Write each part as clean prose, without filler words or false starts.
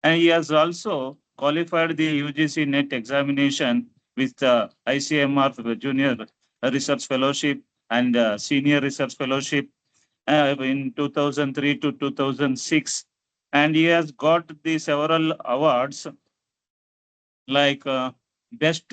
And he has also qualified the UGC NET examination with the ICMR Junior Research Fellowship and Senior Research Fellowship in 2003 to 2006. And he has got the several awards like Best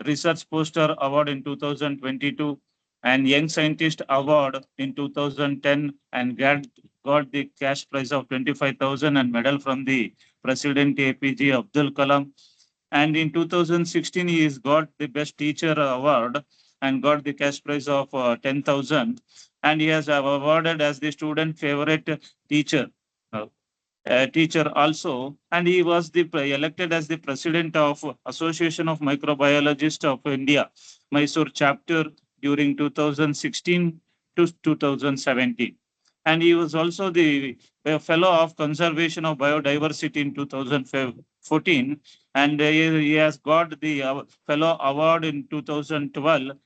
Research Poster Award in 2022 and Young Scientist Award in 2010 and got the cash prize of 25,000 and medal from the President APJ Abdul Kalam. And in 2016, he has got the Best Teacher Award and got the cash prize of 10,000. And he has awarded as the student favorite teacher. Uh, Teacher also, and he was elected as the president of Association of Microbiologists of India, Mysore chapter during 2016 to 2017. And he was also the fellow of Conservation of Biodiversity in 2014, and he has got the fellow award in 2012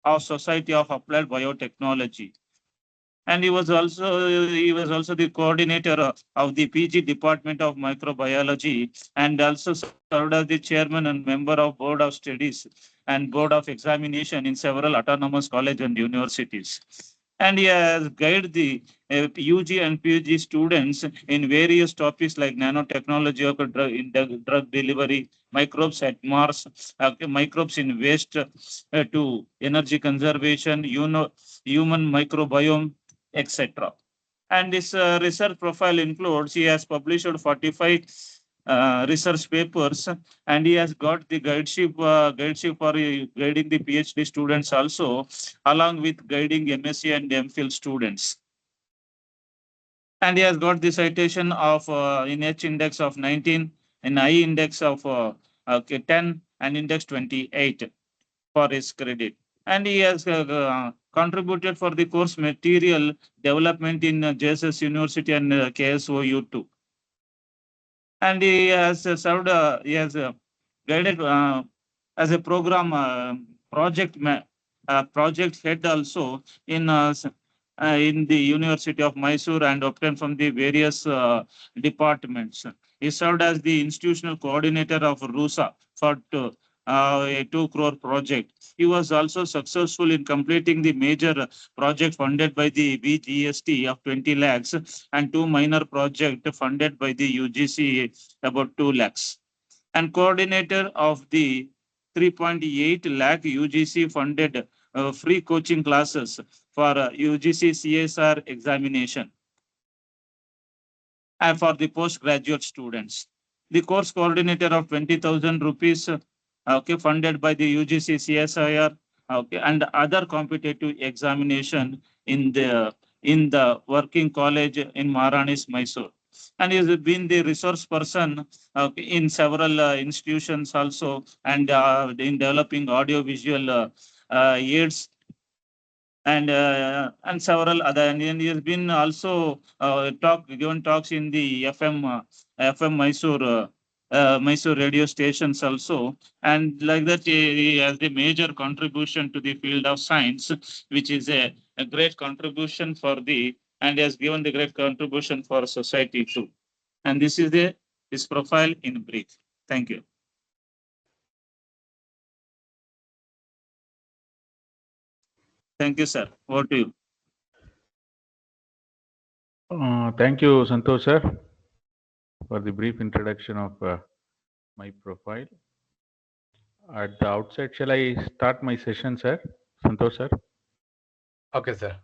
of Society of Applied Biotechnology. And he was also the coordinator of the PG Department of Microbiology, and also served as the chairman and member of Board of Studies and Board of Examination in several autonomous colleges and universities. And he has guided the UG and PG students in various topics like nanotechnology of drug delivery, microbes at Mars, microbes in waste to energy conservation, human microbiome, etc. And his research profile includes he has published 45 research papers, and he has got the guideship for guiding the PhD students also, along with guiding MSc and MPhil students. And he has got the citation of in H index of 19, in I index of 10, and index 28 for his credit. And he has contributed for the course material development in JSS University and KSOU too. And he has served, he has guided as a program project head also in the University of Mysore and obtained from the various departments. He served as the institutional coordinator of RUSA for a 2 crore project. He was also successful in completing the major project funded by the BGST of 20 lakhs and two minor projects funded by the UGC about 2 lakhs. And coordinator of the 3.8 lakh UGC funded free coaching classes for UGC CSR examination and for the postgraduate students. The course coordinator of 20,000 rupees, funded by the UGC CSIR, and other competitive examination in the working college in Maharanis, Mysore. And he has been the resource person in several institutions also, and in developing audio-visual aids and several other. And he has been also given talks in the FM Mysore radio stations also, and like that he has the major contribution to the field of science, which is a great contribution for the, and he has given the great contribution for society too. And this is his profile in brief. Thank you. Thank you, sir. Over to you. Thank you, Santosh sir, for the brief introduction of my profile. At the outset, shall I start my session, sir? Santosh sir? Okay, sir.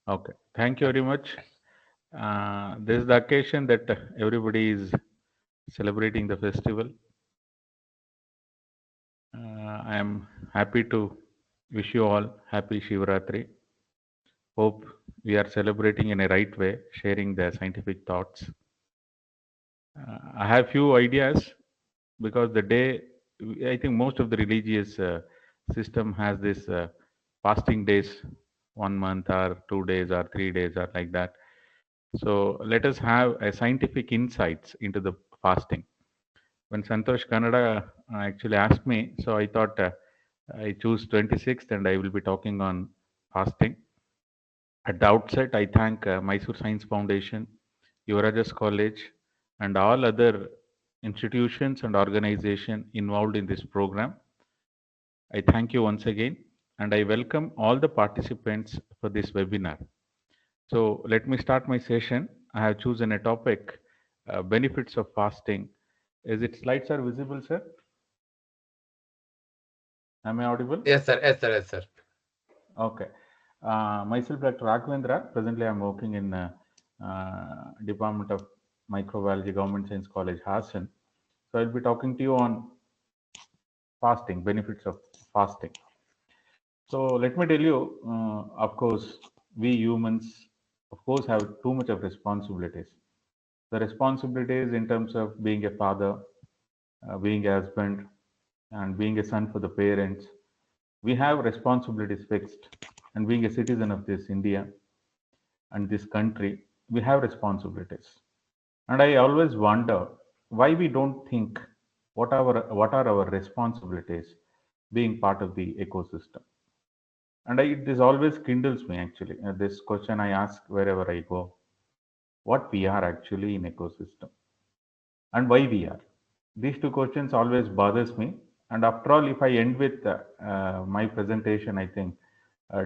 Okay. Thank you very much. This is the occasion that everybody is celebrating the festival. I am happy to wish you all happy Shivratri. Hope we are celebrating in a right way, sharing the scientific thoughts. I have few ideas because the day, I think most of the religious system has this fasting days, 1 month or 2 days or 3 days or like that. So let us have a scientific insights into the fasting. When Santosh Kannada actually asked me, so I thought I choose 26th and I will be talking on fasting. At the outset, I thank Mysore Science Foundation, Yuvarajas College, and all other institutions and organizations involved in this program. I thank you once again, and I welcome all the participants for this webinar. So let me start my session. I have chosen a topic, benefits of fasting. Is it slides are visible, sir? Am I audible? Yes, sir. Yes, sir. Yes, sir. Okay. Myself, Dr. RAGHAVENDRA. Presently, I'm working in Department of Microbiology, Government Science College, Hassan. So I'll be talking to you on fasting, benefits of fasting. So let me tell you, of course, we humans, of course, have too much of responsibilities. The responsibilities in terms of being a father, being a husband, and being a son for the parents. We have responsibilities fixed, and being a citizen of this India and this country, we have responsibilities. And I always wonder why we don't think what are our responsibilities being part of the ecosystem. And this always kindles me actually. This question I ask wherever I go: what we are actually in ecosystem, and why we are. These two questions always bothers me. And after all, if I end with my presentation, I think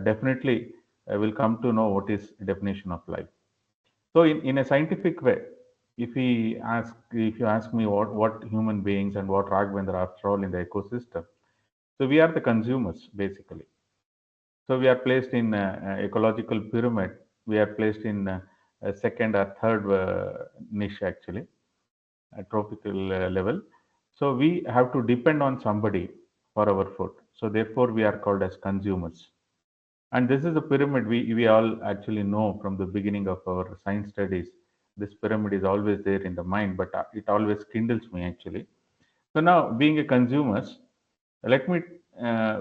definitely I will come to know what is definition of life. So in a scientific way, if you ask me what human beings and what Raghavendra after all in the ecosystem, so we are the consumers basically. So we are placed in ecological pyramid. We are placed in a second or third niche actually, a tropical level. So we have to depend on somebody for our food. So therefore we are called as consumers. And this is a pyramid we all actually know from the beginning of our science studies. This pyramid is always there in the mind, but it always kindles me actually. So now, being a consumers, let me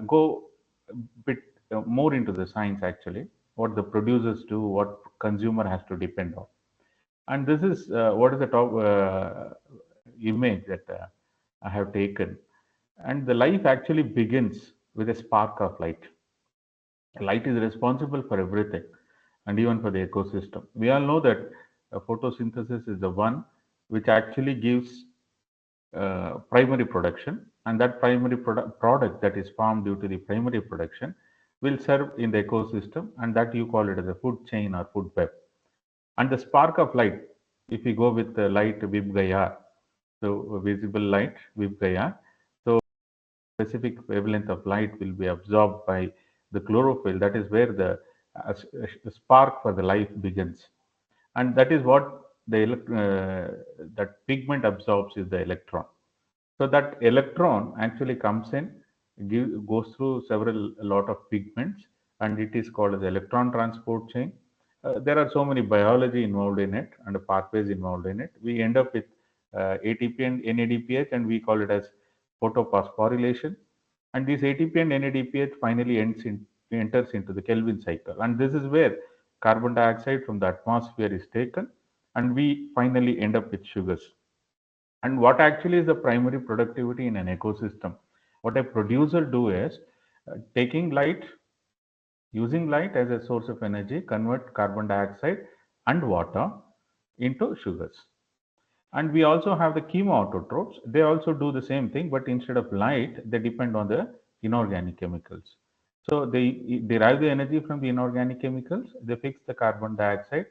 go a bit more into the science actually. What the producers do, what consumer has to depend on, and this is what is the top image that I have taken. And the life actually begins with a spark of light. Light is responsible for everything, and even for the ecosystem. We all know that photosynthesis is the one which actually gives primary production, and that primary product that is formed due to the primary production will serve in the ecosystem, and that you call it as a food chain or food web. And the spark of light, if we go with the light Vibgaya, so visible light Vibgaya, so specific wavelength of light will be absorbed by the chlorophyll. That is where the spark for the life begins, and that is what that pigment absorbs is the electron. So that electron actually comes in, goes through several a lot of pigments, and it is called as electron transport chain. There are so many biology involved in it and pathways involved in it. We end up with ATP and NADPH, and we call it as photophosphorylation. And this ATP and NADPH finally enters into the Kelvin cycle, and this is where carbon dioxide from the atmosphere is taken, and we finally end up with sugars. And what actually is the primary productivity in an ecosystem? What a producer do is taking light, using light as a source of energy, convert carbon dioxide and water into sugars. And we also have the chemoautotrophs. They also do the same thing, but instead of light, they depend on the inorganic chemicals. So they derive the energy from the inorganic chemicals. They fix the carbon dioxide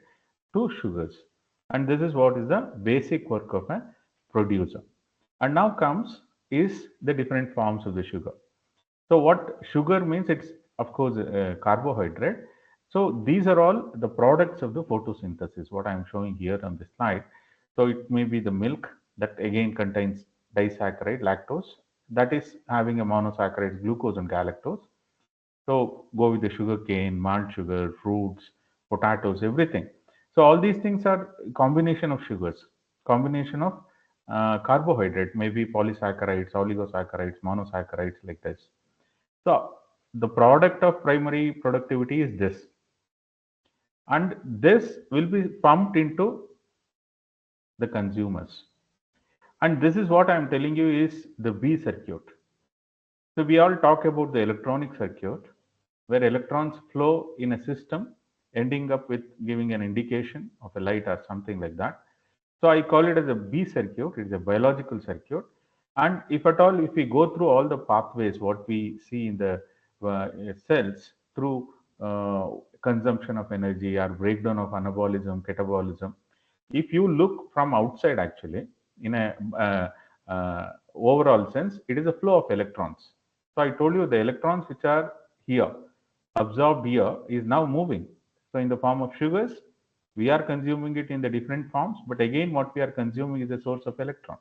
to sugars. And this is what is the basic work of a producer. And now comes is the different forms of the sugar. So what sugar means, it's of course a carbohydrate. So these are all the products of the photosynthesis, what I'm showing here on the slide. So it may be the milk that again contains disaccharide, lactose, that is having a monosaccharide, glucose and galactose. So go with the sugar cane, malt sugar, fruits, potatoes, everything. So all these things are combination of sugars, combination of carbohydrate, maybe polysaccharides, oligosaccharides, monosaccharides like this. So the product of primary productivity is this, and this will be pumped into the consumers. And this is what I am telling you is the B circuit. So we all talk about the electronic circuit, where electrons flow in a system, ending up with giving an indication of a light or something like that. So I call it as a B circuit. It is a biological circuit. And if at all, if we go through all the pathways, what we see in the cells through consumption of energy or breakdown of anabolism, catabolism, if you look from outside, actually, in a overall sense, it is a flow of electrons. So I told you the electrons which are here, absorbed here, is now moving. So in the form of sugars, we are consuming it in the different forms, but again, what we are consuming is a source of electron.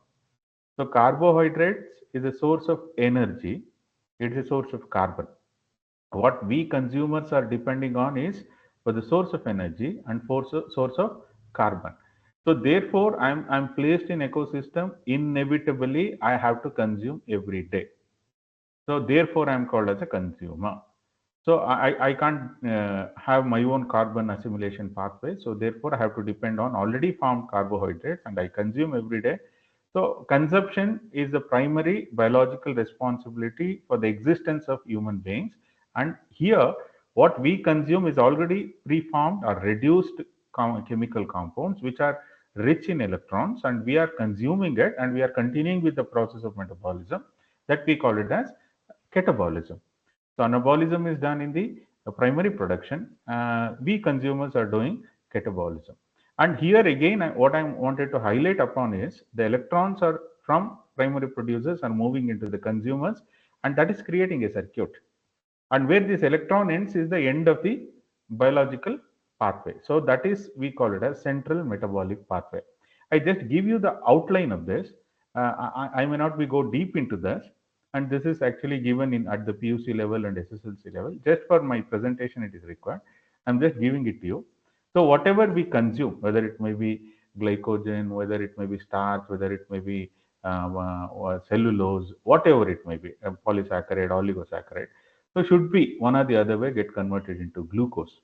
So carbohydrates is a source of energy. It is a source of carbon. What we consumers are depending on is for the source of energy and for source of carbon. So therefore, I'm placed in ecosystem. Inevitably, I have to consume every day. So therefore, I'm called as a consumer. So I can't have my own carbon assimilation pathway. So therefore, I have to depend on already formed carbohydrates and I consume every day. So consumption is the primary biological responsibility for the existence of human beings. And here, what we consume is already preformed or reduced chemical compounds, which are rich in electrons, and we are consuming it and we are continuing with the process of metabolism that we call it as catabolism. So anabolism is done in the primary production. We consumers are doing catabolism. And here again, what I wanted to highlight upon is the electrons are from primary producers are moving into the consumers, and that is creating a circuit. And where this electron ends is the end of the biological pathway. So that is, we call it as central metabolic pathway. I just give you the outline of this. I may not be go deep into this, and this is actually given in at the PUC level and SSLC level. Just for my presentation, it is required. I'm just giving it to you. So whatever we consume, whether it may be glycogen, whether it may be starch, whether it may be cellulose, whatever it may be, polysaccharide, oligosaccharide, so should be one or the other way get converted into glucose.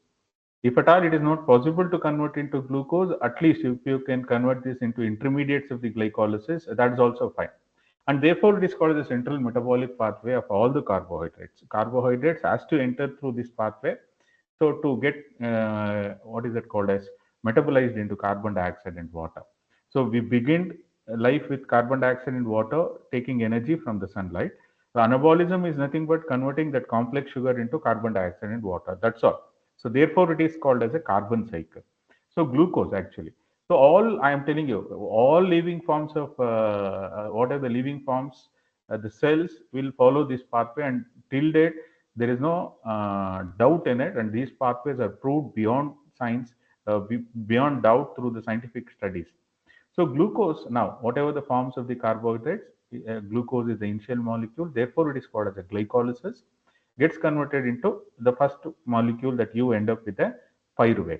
If at all it is not possible to convert into glucose, at least if you can convert this into intermediates of the glycolysis, that is also fine. And therefore, it is called the central metabolic pathway of all the carbohydrates. Carbohydrates has to enter through this pathway. So to get what is it called as metabolized into carbon dioxide and water. So we begin life with carbon dioxide and water, taking energy from the sunlight. So anabolism is nothing but converting that complex sugar into carbon dioxide and water. That's all. So therefore, it is called as a carbon cycle. So glucose actually. So all I am telling you, all living forms of what are the living forms, the cells will follow this pathway, and till date there is no doubt in it, and these pathways are proved beyond science, beyond doubt through the scientific studies. So glucose now, whatever the forms of the carbohydrates, glucose is the initial molecule. Therefore, it is called as a glycolysis. Gets converted into the first molecule that you end up with a pyruvate.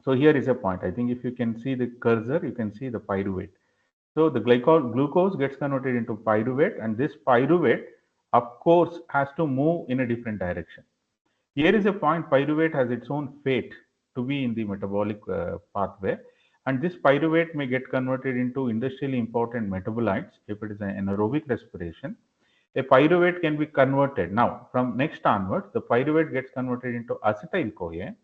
So here is a point. I think if you can see the cursor, you can see the pyruvate. So the glucose gets converted into pyruvate, and this pyruvate, of course, has to move in a different direction. Here is a point, pyruvate has its own fate to be in the metabolic pathway, and this pyruvate may get converted into industrially important metabolites if it is an anaerobic respiration. A pyruvate can be converted. Now, from next onwards, the pyruvate gets converted into acetyl-CoA,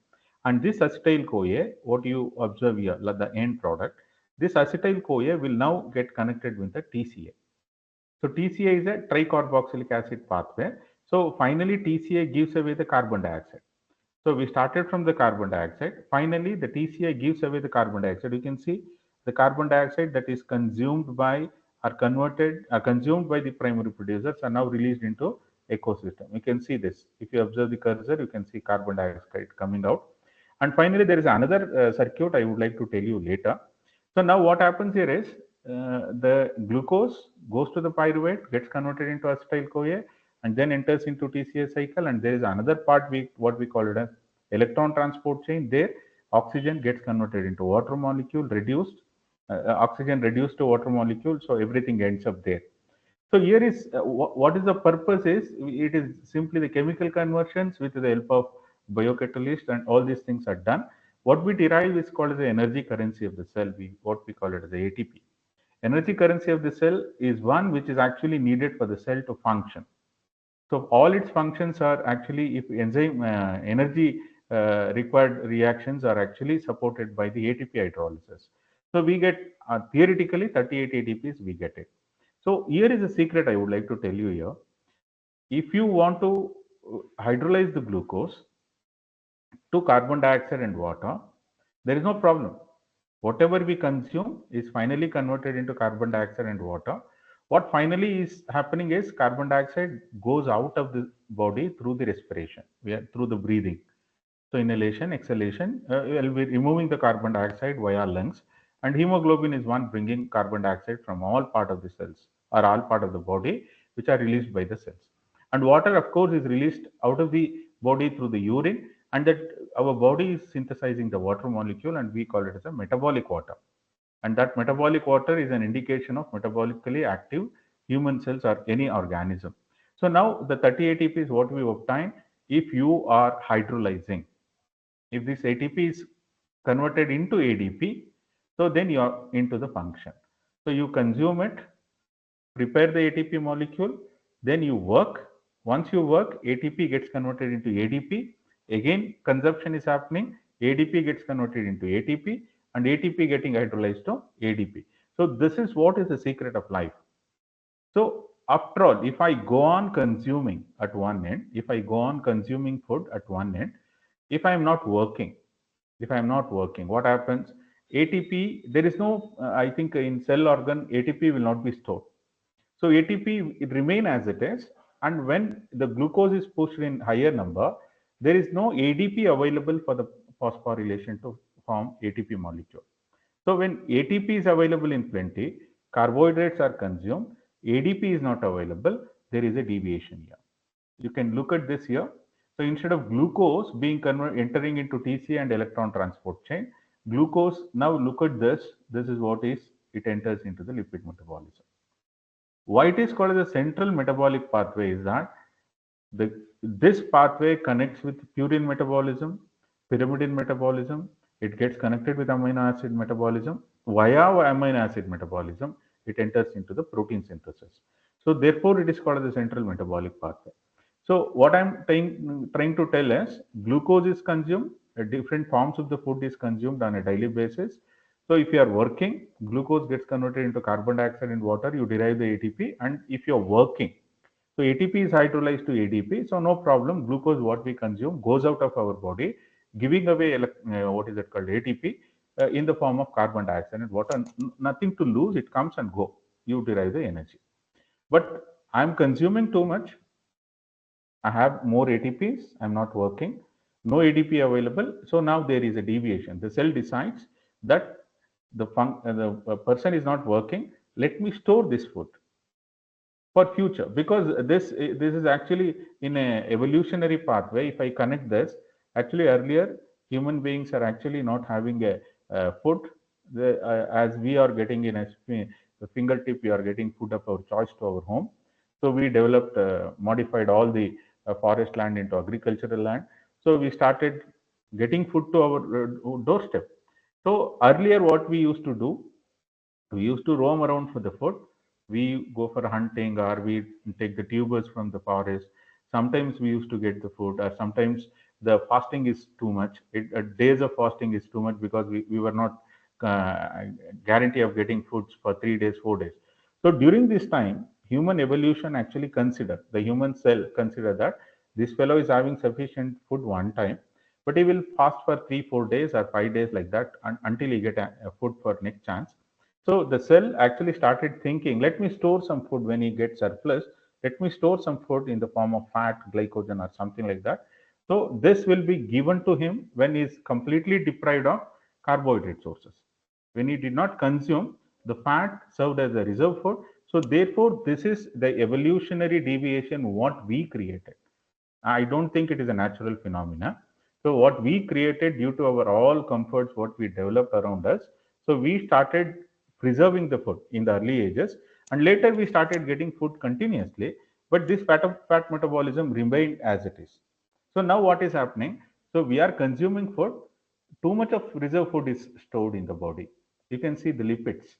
and this acetyl-CoA, what you observe here, like the end product, this acetyl-CoA will now get connected with the TCA. So TCA is a tricarboxylic acid pathway. So finally, TCA gives away the carbon dioxide. So we started from the carbon dioxide. Finally, the TCA gives away the carbon dioxide. You can see the carbon dioxide that is consumed by or converted consumed by the primary producers are now released into ecosystem. You can see this. If you observe the cursor, you can see carbon dioxide coming out. And finally, there is another circuit I would like to tell you later. So now what happens here is the glucose goes to the pyruvate, gets converted into acetyl-CoA, and then enters into TCA cycle. And there is another part, what we call it as electron transport chain. There, oxygen gets converted into water molecule, reduced, oxygen reduced to water molecule. So everything ends up there. So here is what is the purpose is, it is simply the chemical conversions with the help of biocatalyst, and all these things are done. What we derive is called as the energy currency of the cell, what we call it as the ATP. Energy currency of the cell is one which is actually needed for the cell to function. So all its functions are actually, if enzyme energy required reactions are actually supported by the ATP hydrolysis. So we get theoretically 38 ATPs, we get it. So here is a secret I would like to tell you here. If you want to hydrolyze the glucose to carbon dioxide and water, there is no problem. Whatever we consume is finally converted into carbon dioxide and water. What finally is happening is carbon dioxide goes out of the body through the respiration, through the breathing. So inhalation, exhalation, will be removing the carbon dioxide via lungs, and hemoglobin is one bringing carbon dioxide from all part of the cells or all part of the body, which are released by the cells. And water, of course, is released out of the body through the urine, and that our body is synthesizing the water molecule, and we call it as a metabolic water. And that metabolic water is an indication of metabolically active human cells or any organism. So now the 30 ATP is what we obtain if you are hydrolyzing. If this ATP is converted into ADP, so then you are into the function. So you consume it, prepare the ATP molecule, then you work. Once you work, ATP gets converted into ADP. Again, consumption is happening. ADP gets converted into ATP, and ATP getting hydrolyzed to ADP. So this is what is the secret of life. So after all, if I go on consuming at one end, if I go on consuming food at one end, if I am not working, what happens? ATP, there is no, I think in cell organ, ATP will not be stored. So ATP it remain as it is, and when the glucose is pushed in higher number, there is no ADP available for the phosphorylation to form ATP molecule. So when ATP is available in plenty, carbohydrates are consumed, ADP is not available, there is a deviation here. You can look at this here. So instead of glucose being entering into TC and electron transport chain, glucose, now look at this. This is what is, it enters into the lipid metabolism. Why it is called as a central metabolic pathway is that this pathway connects with purine metabolism, pyrimidine metabolism. It gets connected with amino acid metabolism. Via amino acid metabolism, it enters into the protein synthesis. So therefore, it is called as the central metabolic pathway. So what I'm trying to tell is glucose is consumed, different forms of the food is consumed on a daily basis. So if you are working, glucose gets converted into carbon dioxide and water, you derive the ATP. And if you're working, so ATP is hydrolyzed to ADP. So no problem, glucose what we consume goes out of our body, giving away what is it called ATP in the form of carbon dioxide and water. Nothing to lose, it comes and go. You derive the energy. But I'm consuming too much. I have more ATPs, I'm not working, no ADP available. So now there is a deviation. The cell decides that the person is not working. Let me store this food for future, because this is actually in a evolutionary pathway. If I connect this, actually earlier human beings are actually not having a food. As we are getting in a fingertip, we are getting food of our choice to our home. So we developed, modified all the forest land into agricultural land. So we started getting food to our doorstep. So earlier, what we used to do, we used to roam around for the food. We go for hunting, or we take the tubers from the forest. Sometimes we used to get the food, or sometimes the fasting is too much. Days of fasting is too much, because we were not guarantee of getting foods for 3 days, 4 days. So during this time, human evolution actually the human cell consider that this fellow is having sufficient food one time, but he will fast for 3, 4 days or 5 days like that, until he get a food for next chance. So the cell actually started thinking, let me store some food when he gets surplus. Let me store some food in the form of fat, glycogen, or something like that. So this will be given to him when he is completely deprived of carbohydrate sources. When he did not consume, the fat served as a reserve food. So therefore, this is the evolutionary deviation what we created. I don't think it is a natural phenomena. So what we created due to our all comforts, what we developed around us. So we started preserving the food in the early ages, and later we started getting food continuously. But this fat metabolism remained as it is. So now what is happening? So we are consuming food. Too much of reserve food is stored in the body. You can see the lipids.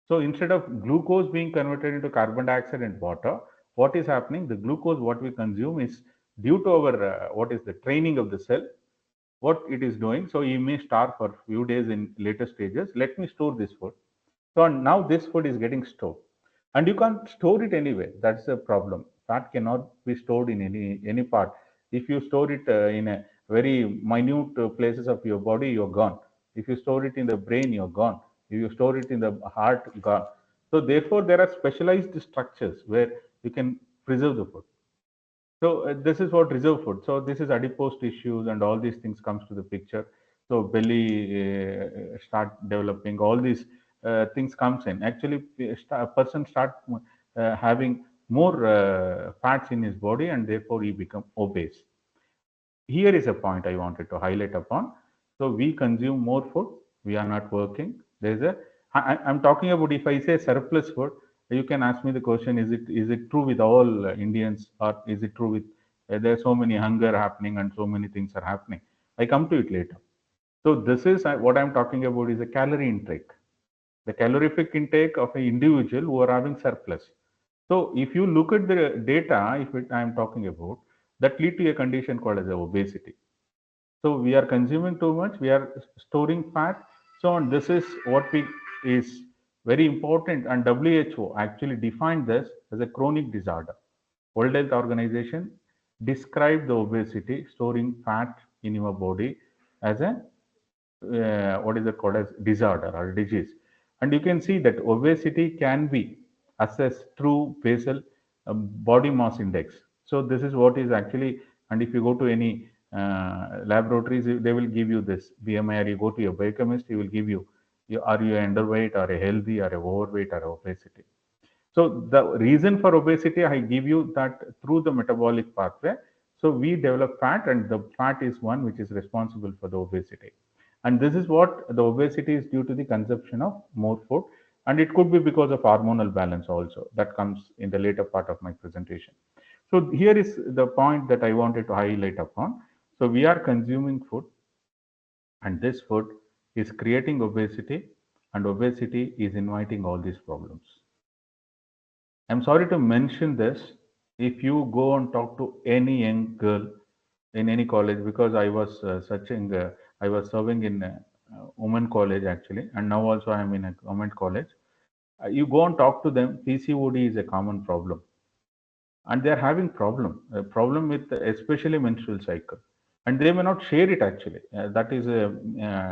So instead of glucose being converted into carbon dioxide and water, what is happening? The glucose what we consume is due to our what is the training of the cell. what it is doing. So you may starve for a few days in later stages. Let me store this food. So now this food is getting stored, and you can't store it anyway. That's the problem. Fat cannot be stored in any part. If you store it in a very minute places of your body, you're gone. If you store it in the brain, you're gone. If you store it in the heart, gone. So therefore, there are specialized structures where you can preserve the food. So this is what reserve food. So this is adipose tissues and all these things comes to the picture. So belly start developing, all these things comes in. Actually, a person start having more fats in his body, and therefore he become obese. Here is a point I wanted to highlight upon. So we consume more food. We are not working. There's a. I'm talking about, if I say surplus food, you can ask me the question: Is it true with all Indians, or is it true with? There's so many hunger happening and so many things are happening. I come to it later. So this is what I'm talking about is a calorie intake, the calorific intake of an individual who are having surplus. So if you look at the data, I'm talking about, that lead to a condition called as obesity. So we are consuming too much, we are storing fat. So on, this is what we is very important, and WHO actually defined this as a chronic disorder. World Health Organization described the obesity, storing fat in your body, as a what is it called as disorder or disease. And you can see that obesity can be assessed through basal body mass index. So this is what is actually, and if you go to any laboratories, they will give you this BMI, or you go to your biochemist, he will give you, are you underweight or a healthy or a overweight or obesity. So the reason for obesity, I give you that through the metabolic pathway. So we develop fat, and the fat is one which is responsible for the obesity. And this is what the obesity is due to the consumption of more food. And it could be because of hormonal balance also. That comes in the later part of my presentation. So here is the point that I wanted to highlight upon. So we are consuming food, and this food is creating obesity, and obesity is inviting all these problems. I'm sorry to mention this. If you go and talk to any young girl in any college, because I was I was serving in a women college actually, and now also I am in a government college. You go and talk to them, PCOD is a common problem, and they are having a problem with especially menstrual cycle, and they may not share it actually. That is a,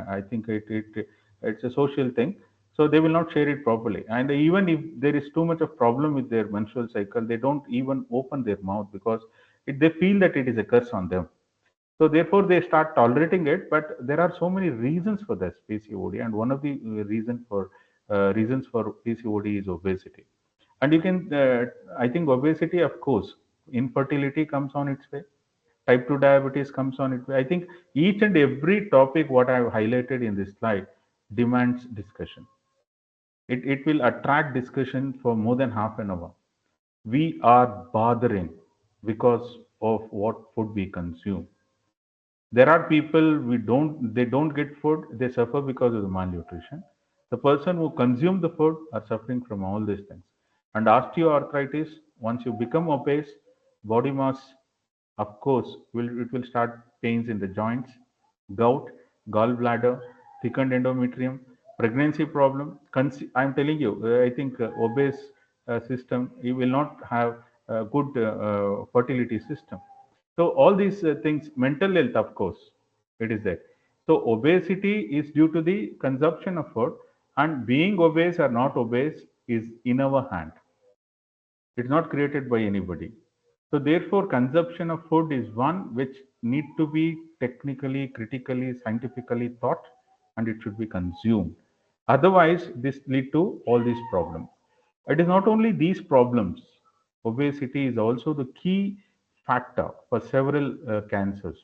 I think it's a social thing. So they will not share it properly, and even if there is too much of problem with their menstrual cycle, they don't even open their mouth, because they feel that it is a curse on them. So therefore they start tolerating it. But there are so many reasons for this PCOD, and one of the reasons for PCOD is obesity. And you can, I think obesity, of course, infertility comes on its way. Type 2 diabetes comes on its way. I think each and every topic what I have highlighted in this slide demands discussion. It will attract discussion for more than half an hour. We are bothering because of what food we consume. There are people, they don't get food, they suffer because of the malnutrition. The person who consume the food are suffering from all these things. And osteoarthritis, once you become obese, body mass, of course, it will start pains in the joints, gout, gallbladder, thickened endometrium, pregnancy problem. I'm telling you, I think obese system, you will not have a good fertility system. So all these things, mental health, of course, it is there. So obesity is due to the consumption of food, and being obese or not obese is in our hand. It's not created by anybody. So therefore, consumption of food is one which need to be technically, critically, scientifically thought, and it should be consumed. Otherwise, this lead to all these problems. It is not only these problems. Obesity is also the key factor for several cancers.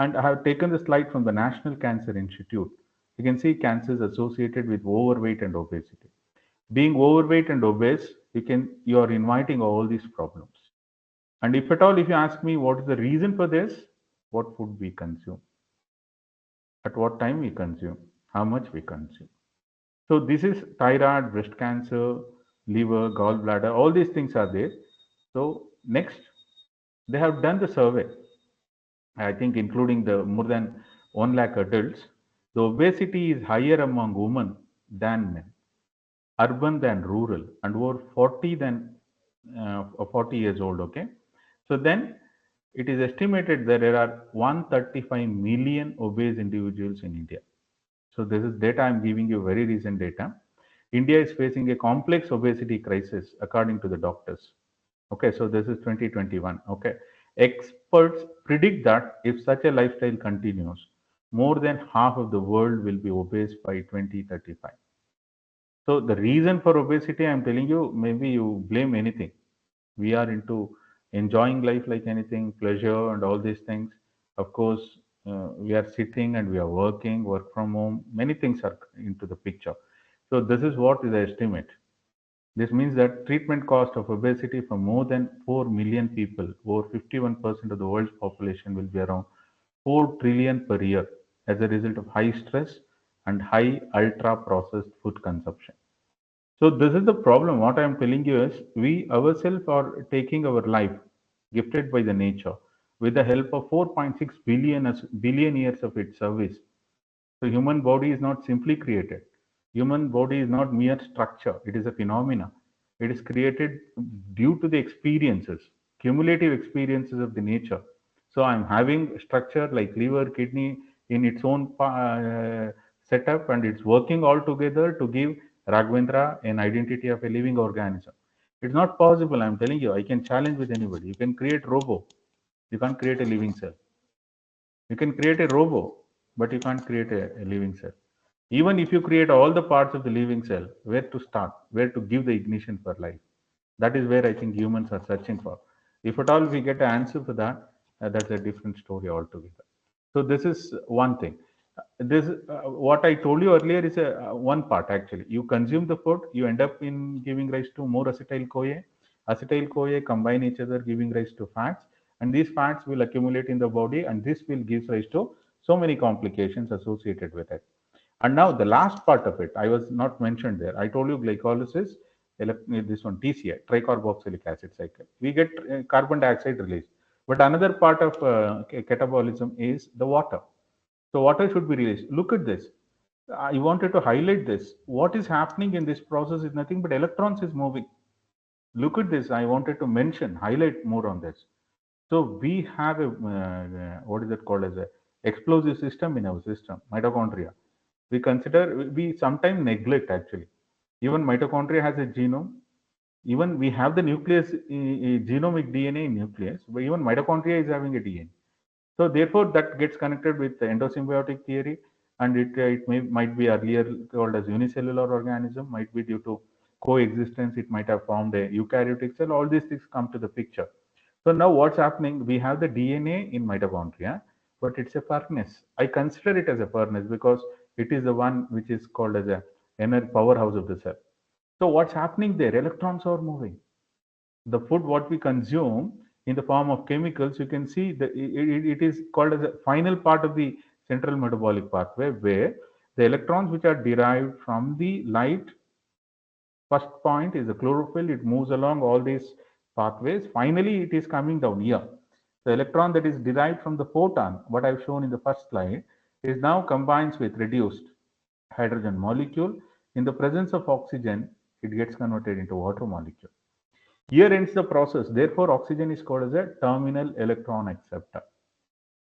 And I have taken the slide from the National Cancer Institute. You can see cancers associated with overweight and obesity. Being overweight and obese, you are inviting all these problems. And if at all, if you ask me what is the reason for this, what food we consume, at what time we consume, how much we consume. So this is thyroid, breast cancer, liver, gallbladder, all these things are there. So next, they have done the survey, I think including the more than 1 lakh adults, the obesity is higher among women than men, urban than rural, and over 40 than 40 years old. Okay, so then it is estimated that there are 135 million obese individuals in India. So this is data I'm giving you, very recent data. India is facing a complex obesity crisis according to the doctors. Okay, so this is 2021. Okay, experts predict that if such a lifestyle continues, more than half of the world will be obese by 2035. So the reason for obesity, I'm telling you, maybe you blame anything. We are into enjoying life like anything, pleasure and all these things. Of course, we are sitting and we are working, work from home. Many things are into the picture. So this is what is the estimate. This means that treatment cost of obesity for more than 4 million people, over 51% of the world's population, will be around 4 trillion per year as a result of high stress and high ultra processed food consumption. So this is the problem. What I am telling you is we ourselves are taking our life gifted by the nature with the help of 4.6 billion years of its service. So human body is not simply created. Human body is not mere structure. It is a phenomena. It is created due to the experiences, cumulative experiences of the nature. So I'm having structure like liver, kidney in its own setup, and it's working all together to give Raghavendra an identity of a living organism. It's not possible. I'm telling you. I can challenge with anybody. You can create robo. You can't create a living cell. You can create a robo, but you can't create a living cell. Even if you create all the parts of the living cell, where to start, where to give the ignition for life? That is where I think humans are searching for. If at all we get an answer for that, that's a different story altogether. So this is one thing. This what I told you earlier is a one part actually. You consume the food, you end up in giving rise to more acetyl CoA. Acetyl CoA combine each other, giving rise to fats, and these fats will accumulate in the body, and this will give rise to so many complications associated with it. And now the last part of it, I was not mentioned there. I told you glycolysis, this one TCI, tricarboxylic acid cycle. We get carbon dioxide released. But another part of catabolism is the water. So water should be released. Look at this. I wanted to highlight this. What is happening in this process is nothing but electrons is moving. Look at this. I wanted to mention, highlight more on this. So we have a what is it called as a explosive system in our system, mitochondria. We sometimes neglect actually. Even mitochondria has a genome. Even we have the nucleus, genomic DNA in nucleus, but even mitochondria is having a DNA. So therefore, that gets connected with the endosymbiotic theory, and might be earlier called as unicellular organism, might be due to coexistence. It might have formed a eukaryotic cell. All these things come to the picture. So now what's happening? We have the DNA in mitochondria, but it's a furnace. I consider it as a furnace because it is the one which is called as a inner powerhouse of the cell. So what's happening there? Electrons are moving. The food what we consume in the form of chemicals, you can see that it is called as a final part of the central metabolic pathway, where the electrons which are derived from the light, first point is the chlorophyll, it moves along all these pathways. Finally, it is coming down here. The electron that is derived from the photon, what I've shown in the first slide, is now combines with reduced hydrogen molecule. In the presence of oxygen, it gets converted into water molecule. Here ends the process. Therefore, oxygen is called as a terminal electron acceptor.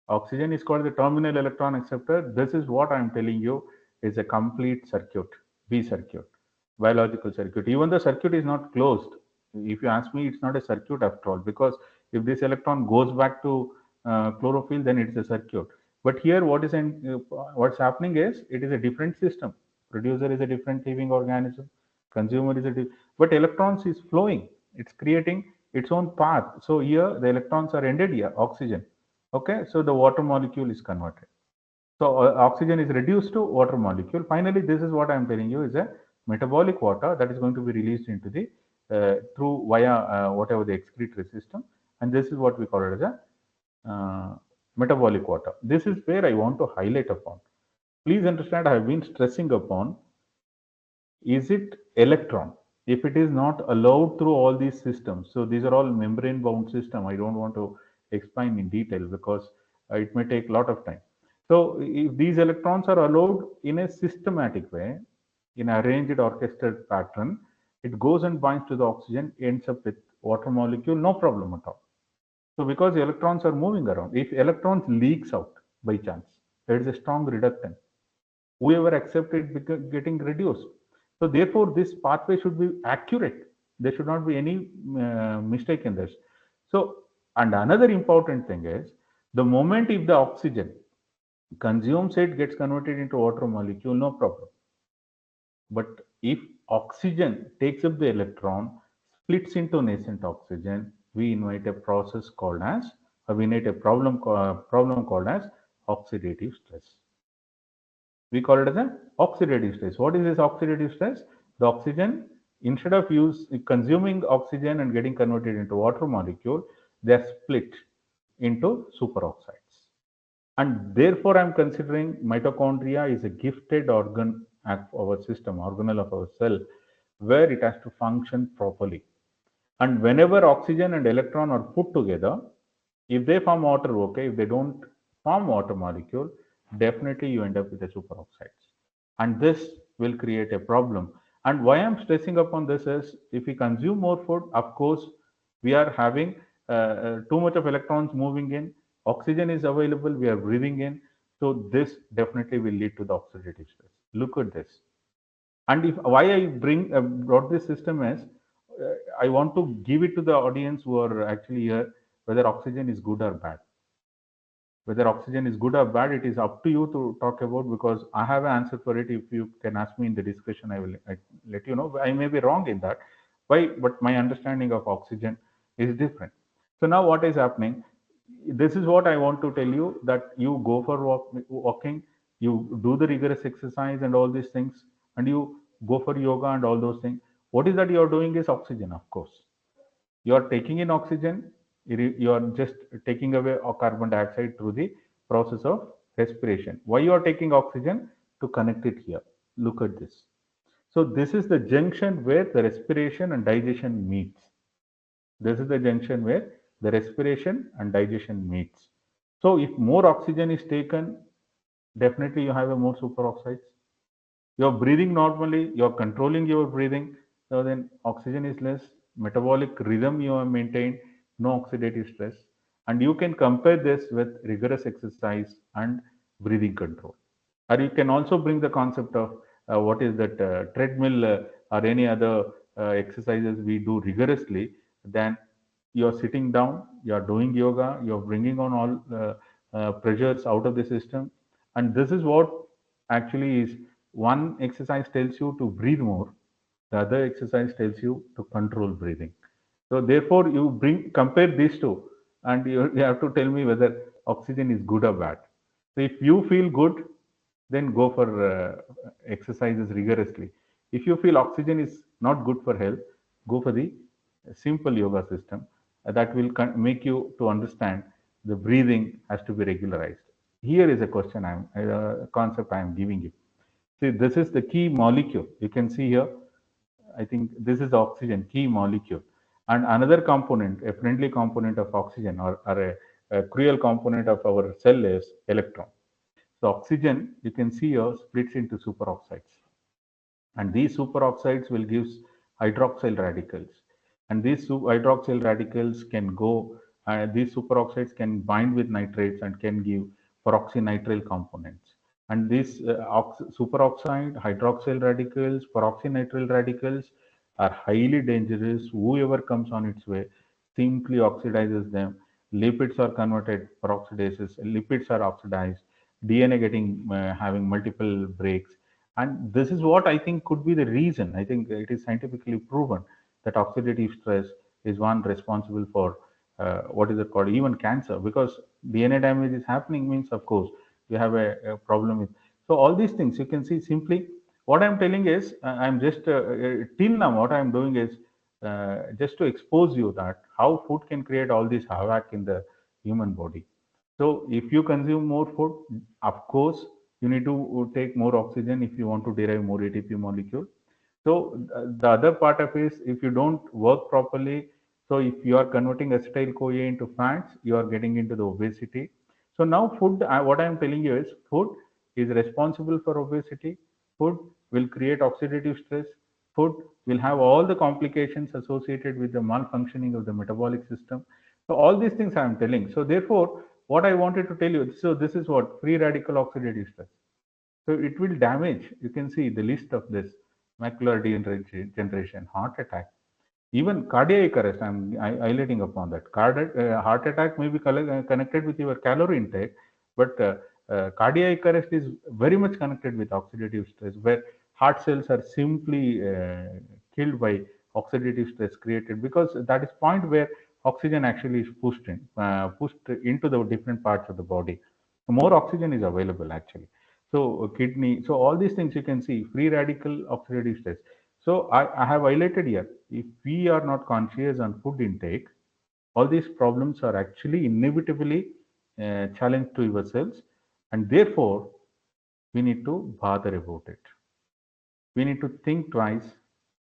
Oxygen is called the terminal electron acceptor. This is what I am telling you is a complete circuit, B circuit, biological circuit. Even the circuit is not closed. If you ask me, it's not a circuit after all, because if this electron goes back to chlorophyll, then it's a circuit. But here, what's happening is it is a different system. Producer is a different living organism. Consumer is but electrons is flowing. It's creating its own path. So here the electrons are ended here, oxygen. Okay, so the water molecule is converted. So oxygen is reduced to water molecule. Finally, this is what I am telling you is a metabolic water that is going to be released into the through via whatever the excretory system, and this is what we call it as a metabolic water. This is where I want to highlight upon. Please understand, I have been stressing upon, is it electron? If it is not allowed through all these systems, so these are all membrane bound system. I don't want to explain in detail because it may take a lot of time. So if these electrons are allowed in a systematic way, in arranged orchestrated pattern, it goes and binds to the oxygen, ends up with water molecule, no problem at all. So because electrons are moving around, if electrons leaks out by chance, there is a strong reductant. Whoever accepts it getting reduced. So therefore, this pathway should be accurate. There should not be any mistake in this. So, and another important thing is the moment if the oxygen consumes it, gets converted into water molecule, no problem. But if oxygen takes up the electron, splits into nascent oxygen, we invite a process called as, we invite a problem called as oxidative stress. We call it as an oxidative stress. What is this oxidative stress? The oxygen, instead of consuming oxygen and getting converted into water molecule, they are split into superoxides. And therefore, I'm considering mitochondria is a gifted organ of our system, organelle of our cell, where it has to function properly. And whenever oxygen and electron are put together, if they form water, okay. If they don't form water molecule, definitely you end up with the superoxides. And this will create a problem. And why I'm stressing upon this is if we consume more food, of course, we are having too much of electrons moving in, oxygen is available, we are breathing in. So this definitely will lead to the oxidative stress. Look at this. And if why I brought this system is I want to give it to the audience who are actually here, whether oxygen is good or bad. Whether oxygen is good or bad, it is up to you to talk about, because I have an answer for it. If you can ask me in the discussion, I let you know. I may be wrong in that. Why? But my understanding of oxygen is different. So now what is happening? This is what I want to tell you, that you go for walking, you do the rigorous exercise and all these things, and you go for yoga and all those things. What is that you are doing is oxygen, of course. You are taking in oxygen, you are just taking away carbon dioxide through the process of respiration. Why you are taking oxygen? To connect it here. Look at this. So this is the junction where the respiration and digestion meets. This is the junction where the respiration and digestion meets. So if more oxygen is taken, definitely you have a more superoxides. You're breathing normally, you're controlling your breathing, so then oxygen is less, metabolic rhythm you have maintained, no oxidative stress. And you can compare this with rigorous exercise and breathing control. Or you can also bring the concept of what is that treadmill or any other exercises we do rigorously. Then you're sitting down, you're doing yoga, you're bringing on all pressures out of the system. And this is what actually is, one exercise tells you to breathe more, the other exercise tells you to control breathing. So therefore you compare these two, and you have to tell me whether oxygen is good or bad. So if you feel good, then go for exercises rigorously. If you feel oxygen is not good for health, go for the simple yoga system that will make you to understand the breathing has to be regularized. Here is a question concept I am giving you. See, this is the key molecule. You can see here, I think this is oxygen, key molecule. And another component, a friendly component of oxygen, or a cruel component of our cell is electron. So oxygen, you can see here, splits into superoxides. And these superoxides will give hydroxyl radicals. And these hydroxyl radicals can go, these superoxides can bind with nitrates and can give peroxynitrile components. And these superoxide, hydroxyl radicals, peroxynitrile radicals are highly dangerous. Whoever comes on its way simply oxidizes them. Lipids are converted, peroxidases, lipids are oxidized, DNA getting having multiple breaks. And this is what I think could be the reason. I think it is scientifically proven that oxidative stress is one responsible for what is it called, even cancer, because DNA damage is happening means, of course, you have a problem with. So all these things you can see simply. What I'm telling is, I'm just till now what I'm doing is just to expose you that how food can create all this havoc in the human body. So if you consume more food, of course, you need to take more oxygen if you want to derive more ATP molecule. So the other part of is, if you don't work properly, so if you are converting acetyl CoA into fats, you are getting into the obesity. So now food, what I am telling you is food is responsible for obesity. Food will create oxidative stress. Food will have all the complications associated with the malfunctioning of the metabolic system. So all these things I am telling. So therefore, what I wanted to tell you, so this is what free radical oxidative stress. So it will damage. You can see the list of this: macular degeneration, heart attack, even cardiac arrest. I'm highlighting upon that. Heart attack may be connected with your calorie intake, but cardiac arrest is very much connected with oxidative stress, where heart cells are simply killed by oxidative stress created, because that is point where oxygen actually is pushed into the different parts of the body. More oxygen is available actually. So kidney, so all these things you can see free radical oxidative stress. So I have highlighted here, if we are not conscious on food intake, all these problems are actually inevitably challenged to yourselves, and therefore we need to bother about it. We need to think twice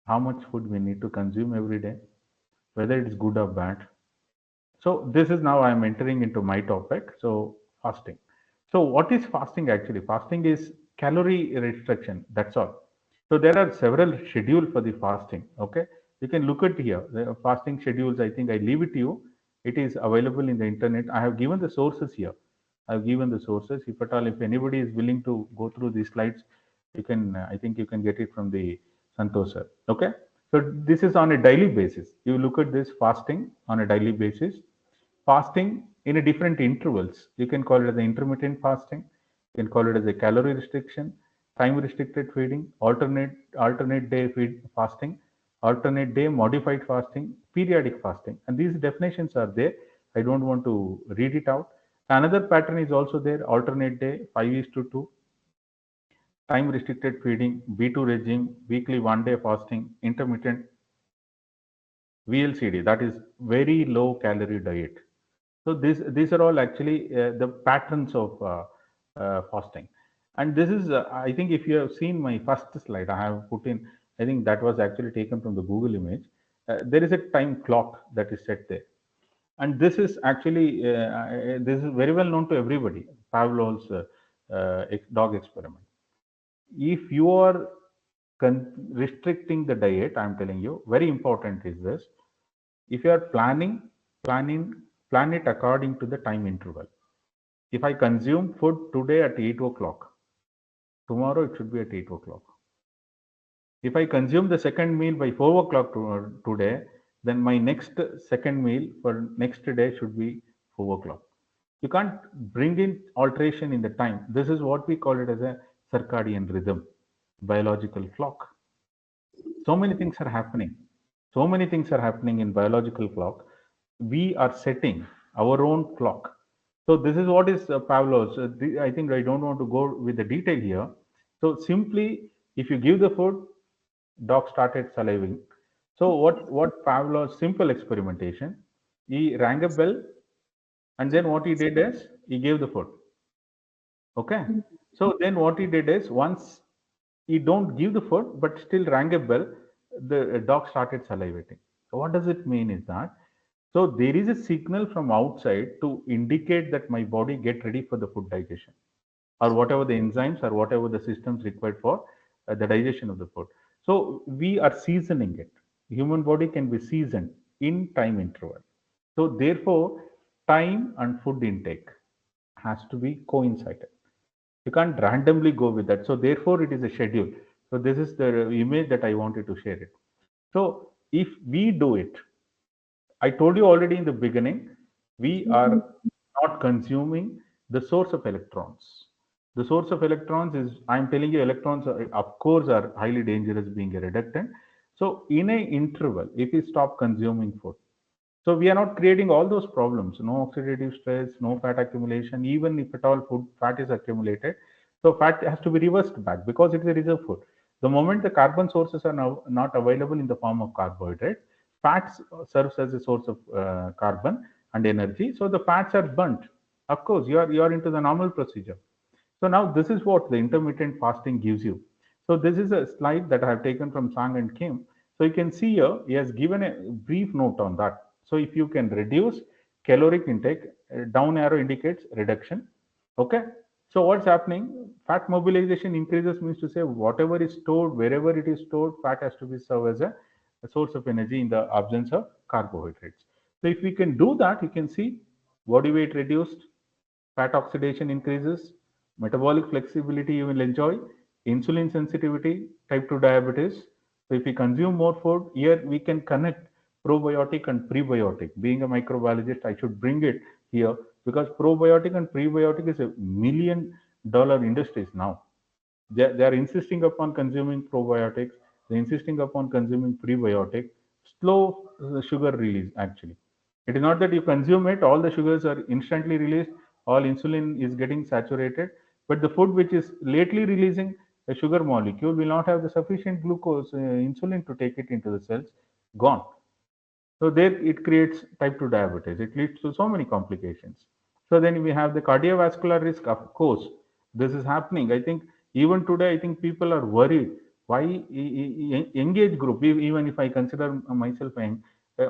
how much food we need to consume every day, whether it is good or bad. So this is now I'm entering into my topic. So fasting. So what is fasting actually? Fasting is calorie restriction. That's all. So there are several schedules for the fasting. Okay, you can look at here. The fasting schedules. I think I leave it to you. It is available in the internet. I have given the sources here. I have given the sources. If at all, if anybody is willing to go through these slides, you can. I think you can get it from the Santosh sir. Okay. So this is on a daily basis. You look at this fasting on a daily basis. Fasting in a different intervals. You can call it as an intermittent fasting. You can call it as a calorie restriction, time restricted feeding, alternate day fasting, alternate day modified fasting, periodic fasting. And these definitions are there. I don't want to read it out. Another pattern is also there: alternate day, 5:2, time restricted feeding, B2 regime, weekly 1 day fasting, intermittent VLCD, that is very low calorie diet. So these are all actually the patterns of fasting. And this is, I think, if you have seen my first slide, I have put in. I think that was actually taken from the Google image. There is a time clock that is set there, and this is actually this is very well known to everybody. Pavlov's dog experiment. If you are restricting the diet, I'm telling you, very important is this: if you are planning plan it according to the time interval. If I consume food today at 8 o'clock, tomorrow it should be at 8 o'clock. If I consume the second meal by 4 o'clock today, then my next second meal for next day should be 4 o'clock. You can't bring in alteration in the time. This is what we call it as a circadian rhythm, biological clock. So many things are happening. So many things are happening in biological clock. We are setting our own clock. So this is what is Pavlov's. I think I don't want to go with the detail here. So simply, if you give the food, dog started salivating. So what Pavlov's simple experimentation? He rang a bell, and then what he did is he gave the food. Okay. So then what he did is, once he don't give the food but still rang a bell, the dog started salivating. So what does it mean is that, so there is a signal from outside to indicate that my body get ready for the food digestion, or whatever the enzymes or whatever the systems required for the digestion of the food. So we are seasoning it. Human body can be seasoned in time interval. So therefore, time and food intake has to be coincided. You can't randomly go with that. So therefore, it is a schedule. So this is the image that I wanted to share it. So if we do it, I told you already in the beginning, we are not consuming the source of electrons. The source of electrons is, I'm telling you, electrons are, of course, are highly dangerous being a reductant. So in a interval, if we stop consuming food, so we are not creating all those problems: no oxidative stress, no fat accumulation. Even if at all food fat is accumulated, so fat has to be reversed back because it is a reserve food. The moment the carbon sources are now not available in the form of carbohydrates, fats serves as a source of carbon and energy. So the fats are burnt. Of course, you are into the normal procedure. So now this is what the intermittent fasting gives you. So this is a slide that I have taken from Sang and Kim. So you can see here, he has given a brief note on that. So if you can reduce caloric intake. Down arrow indicates reduction. Okay. So what's happening? Fat mobilization increases means to say whatever is stored, wherever it is stored, fat has to be served as a source of energy in the absence of carbohydrates. So if we can do that, you can see body weight reduced, fat oxidation increases, metabolic flexibility you will enjoy, insulin sensitivity, type 2 diabetes. So if we consume more food, here we can connect probiotic and prebiotic. Being a microbiologist, I should bring it here because probiotic and prebiotic is $1 million industries now. They are insisting upon consuming probiotics, they're insisting upon consuming prebiotic, slow sugar release actually. It is not that you consume it, all the sugars are instantly released, all insulin is getting saturated, but the food which is lately releasing a sugar molecule will not have the sufficient glucose, insulin to take it into the cells, gone. So there it creates type 2 diabetes. It leads to so many complications. So then we have the cardiovascular risk. Of course, this is happening. I think even today, I think people are worried. Why young age group? Even if I consider myself young,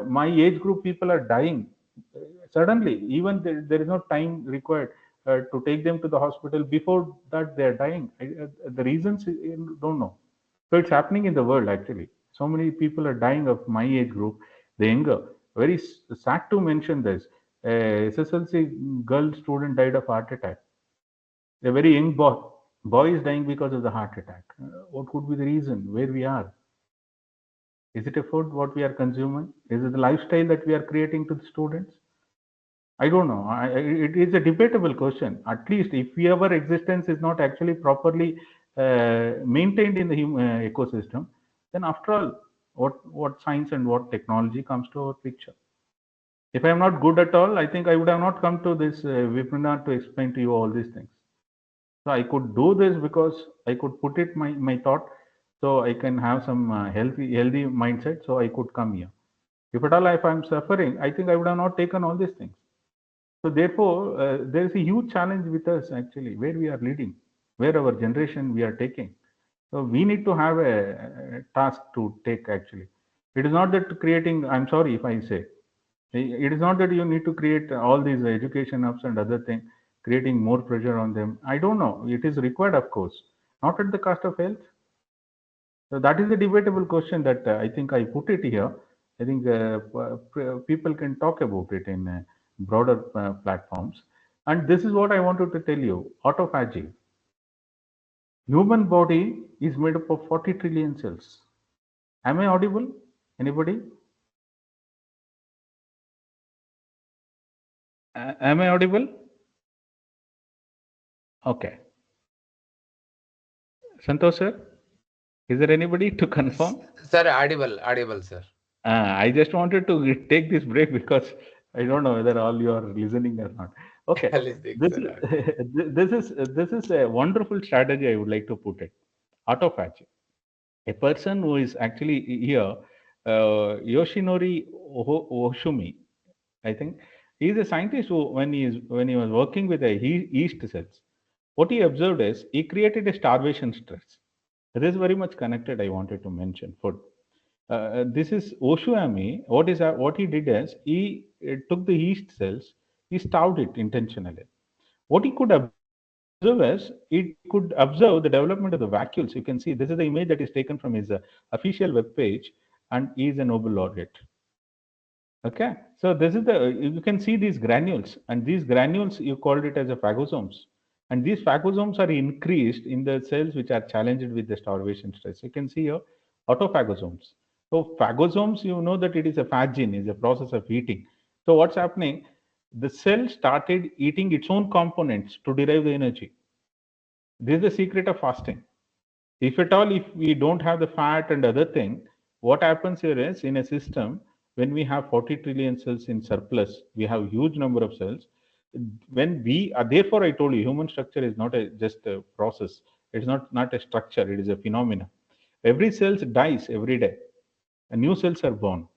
my age group people are dying suddenly. Even there is no time required to take them to the hospital. Before that, they are dying. The reasons I don't know. So it's happening in the world actually. So many people are dying of my age group, the younger. Very sad to mention this. A SSLC girl student died of heart attack. A very young boy is dying because of the heart attack. What could be the reason? Where we are? Is it a food what we are consuming? Is it the lifestyle that we are creating to the students? I don't know. It is a debatable question. At least if our existence is not actually properly maintained in the ecosystem, then after all, what science and what technology comes to our picture? If I am not good at all, I think I would have not come to this webinar to explain to you all these things. So I could do this because I could put it my thought, so I can have some healthy mindset. So I could come here. If at all if I'm suffering, I think I would have not taken all these things. So therefore, there is a huge challenge with us actually, where we are leading, where our generation we are taking. So we need to have a task to take actually. It is not that creating, I'm sorry if I say, it is not that you need to create all these education hubs and other things, creating more pressure on them. I don't know. It is required, of course, not at the cost of health. So that is a debatable question that I think I put it here. I think people can talk about it in broader platforms. And this is what I wanted to tell you. Autophagy. Human body is made up of 40 trillion cells. Am I audible? Anybody? Am I audible? Okay. Santosh sir, is there anybody to confirm? Sir, audible, sir. I just wanted to take this break because I don't know whether all you are listening or not. Okay, Listening, this is sir. this is a wonderful strategy. I would like to put it. Autophagy. A person who is actually here, Yoshinori Oshumi, I think, he is a scientist who, when he was working with the yeast cells, what he observed is he created a starvation stress. This is very much connected. I wanted to mention food. This is Oshuami. What he did is he took the yeast cells, he starved it intentionally. What he could observe is he could observe the development of the vacuoles. You can see this is the image that is taken from his official web page, and he is a Nobel laureate. Okay, so this is the you can see these granules, and these granules you called it as a phagosomes, and these phagosomes are increased in the cells which are challenged with the starvation stress. You can see here autophagosomes. So phagosomes, you know that it is a phagine, is a process of eating. So what's happening? The cell started eating its own components to derive the energy. This is the secret of fasting. If at all, if we don't have the fat and other thing, what happens here is in a system, when we have 40 trillion cells in surplus, we have huge number of cells. When we are, therefore, I told you, human structure is not just a process. It's not a structure. It is a phenomena. Every cell dies every day, and new cells are born.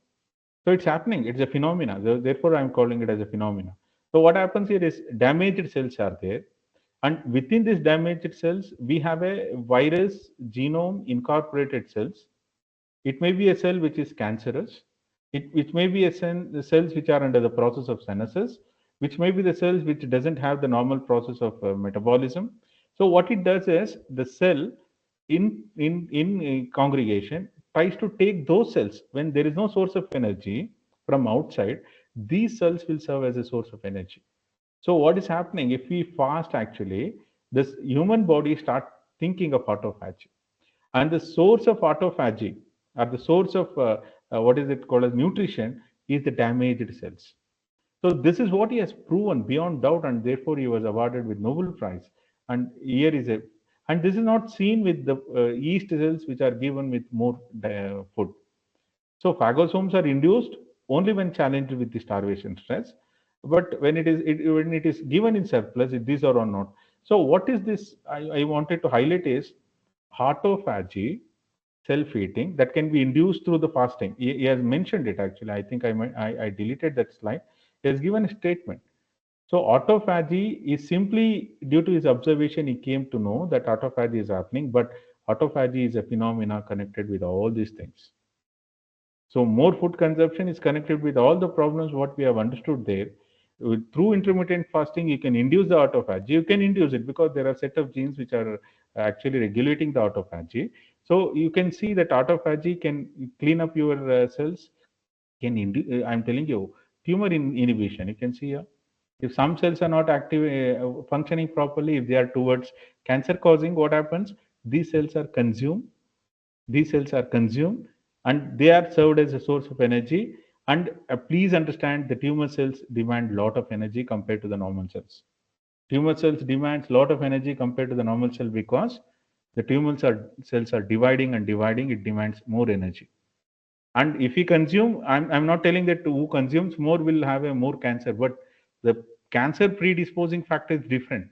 So it's happening. It's a phenomena. Therefore, I'm calling it as a phenomena. So what happens here is damaged cells are there, and within these damaged cells, we have a virus genome incorporated cells. It may be a cell which is cancerous. which may be the cells which are under the process of senescence, which may be the cells which doesn't have the normal process of metabolism. So what it does is the cell in congregation tries to take those cells when there is no source of energy from outside. These cells will serve as a source of energy. So what is happening if we fast? Actually, this human body start thinking of autophagy, and the source of autophagy or the source of what is it called as nutrition is the damaged cells. So this is what he has proven beyond doubt, and therefore he was awarded with Nobel Prize. And here is a, and this is not seen with the yeast cells which are given with more food. So phagosomes are induced only when challenged with the starvation stress, but when it is given in surplus, these are not. So what is this? I wanted to highlight is autophagy, self-eating that can be induced through the fasting. He has mentioned it actually. I think I deleted that slide. He has given a statement. So autophagy is simply due to his observation. He came to know that autophagy is happening, but autophagy is a phenomena connected with all these things. So more food consumption is connected with all the problems what we have understood there. Through intermittent fasting, you can induce the autophagy. You can induce it because there are set of genes which are actually regulating the autophagy. So you can see that autophagy can clean up your cells. I'm telling you, tumor inhibition. You can see here. If some cells are not active, functioning properly, if they are towards cancer causing, what happens? These cells are consumed, these cells are consumed and they are served as a source of energy. And please understand, the tumor cells demand lot of energy compared to the normal cells. Tumor cells demands lot of energy compared to the normal cell because the cells are dividing and dividing. It demands more energy. And if we consume, I'm not telling that who consumes more will have a more cancer, but the cancer predisposing factor is different.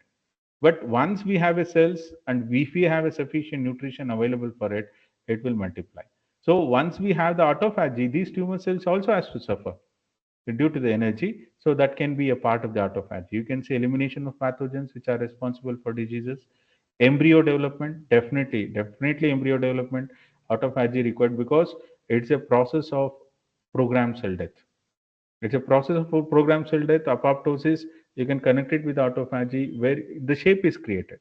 But once we have a cells and if we have a sufficient nutrition available for it, it will multiply. So once we have the autophagy, these tumor cells also has to suffer due to the energy. So that can be a part of the autophagy. You can say elimination of pathogens which are responsible for diseases. Embryo development, definitely embryo development, autophagy required because it's a process of programmed cell death. It's a process of programmed cell death. Apoptosis, you can connect it with autophagy where the shape is created.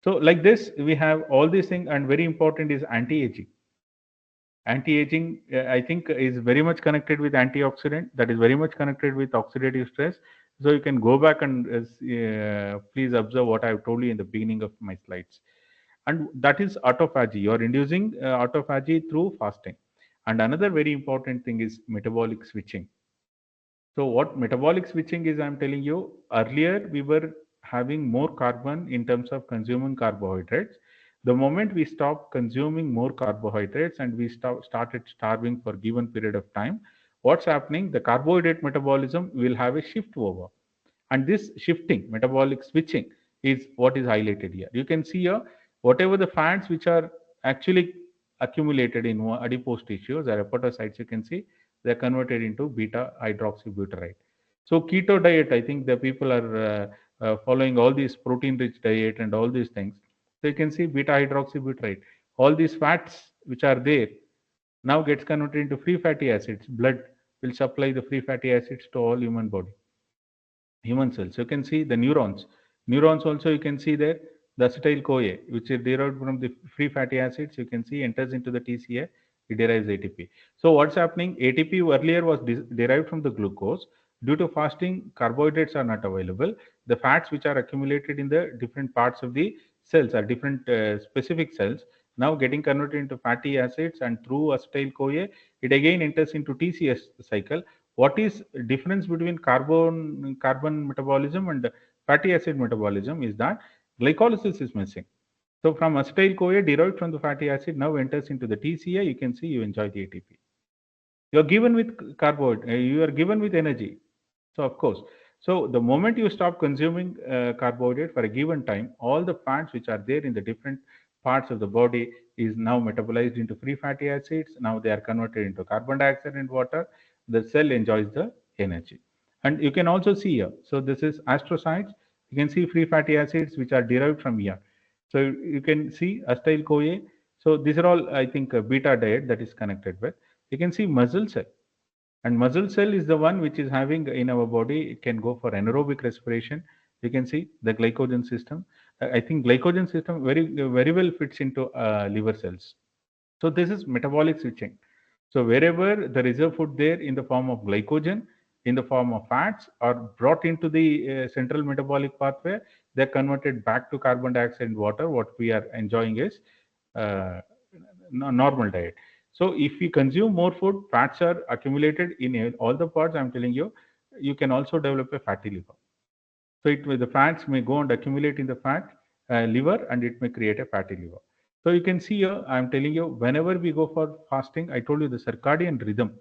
So like this, we have all these things, and very important is anti-aging. Anti-aging, I think, is very much connected with antioxidant. That is very much connected with oxidative stress. So you can go back and please observe what I've told you in the beginning of my slides. And that is autophagy. You are inducing autophagy through fasting. And another very important thing is metabolic switching. So what metabolic switching is, I'm telling you, earlier we were having more carbon in terms of consuming carbohydrates. The moment we stopped consuming more carbohydrates and we started starving for given period of time, what's happening? The carbohydrate metabolism will have a shift over. And this shifting, metabolic switching, is what is highlighted here. You can see here, whatever the fats which are actually accumulated in adipose tissues or hepatocytes, you can see they're converted into beta hydroxybutyrate. So keto diet, I think the people are following all these protein rich diet and all these things. So you can see beta hydroxybutyrate. All these fats which are there now gets converted into free fatty acids. Blood will supply the free fatty acids to all human cells. You can see the neurons. Neurons also you can see there the acetyl CoA, which is derived from the free fatty acids. You can see enters into the TCA. It derives ATP. So what's happening? ATP earlier was derived from the glucose. Due to fasting, carbohydrates are not available. The fats which are accumulated in the different parts of the cells are different specific cells now getting converted into fatty acids, and through acetyl CoA, it again enters into TCS cycle. What is difference between carbon metabolism and fatty acid metabolism is that glycolysis is missing. So from acetyl CoA derived from the fatty acid now enters into the TCA. You can see you enjoy the ATP. You are given with carbohydrate. You are given with energy. So of course, so the moment you stop consuming carbohydrate for a given time, all the fats which are there in the different parts of the body is now metabolized into free fatty acids. Now they are converted into carbon dioxide and water. The cell enjoys the energy. And you can also see here. So this is astrocytes. You can see free fatty acids which are derived from here. So you can see acetyl CoA. So these are all, I think, beta diet that is connected with. You can see muscle cell. And muscle cell is the one which is having in our body, it can go for anaerobic respiration. You can see the glycogen system. I think glycogen system very well fits into liver cells. So this is metabolic switching. So wherever the reserve food there in the form of glycogen, in the form of fats, are brought into the central metabolic pathway, they're converted back to carbon dioxide and water. What we are enjoying is uh, normal diet. So if we consume more food, fats are accumulated in all the parts. I'm telling you, you can also develop a fatty liver. So the fats may go and accumulate in the fat liver, and it may create a fatty liver. So you can see here, I'm telling you, whenever we go for fasting, I told you the circadian rhythm.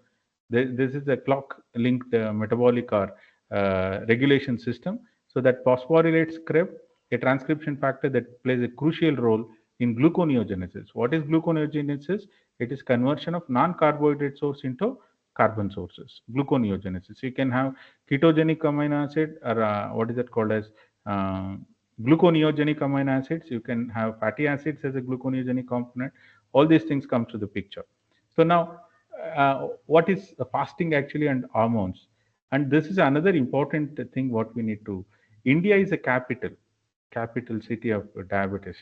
This is a clock-linked metabolic or regulation system. So that phosphorylates CREB, a transcription factor that plays a crucial role in gluconeogenesis. What is gluconeogenesis? It is conversion of non-carbohydrate source into carbon sources. Gluconeogenesis. You can have ketogenic amino acid, or what is it called as uh, gluconeogenic amino acids. You can have fatty acids as a gluconeogenic component. All these things come to the picture. So now, what is fasting actually and hormones? And this is another important thing what we need to. India is a capital city of diabetes.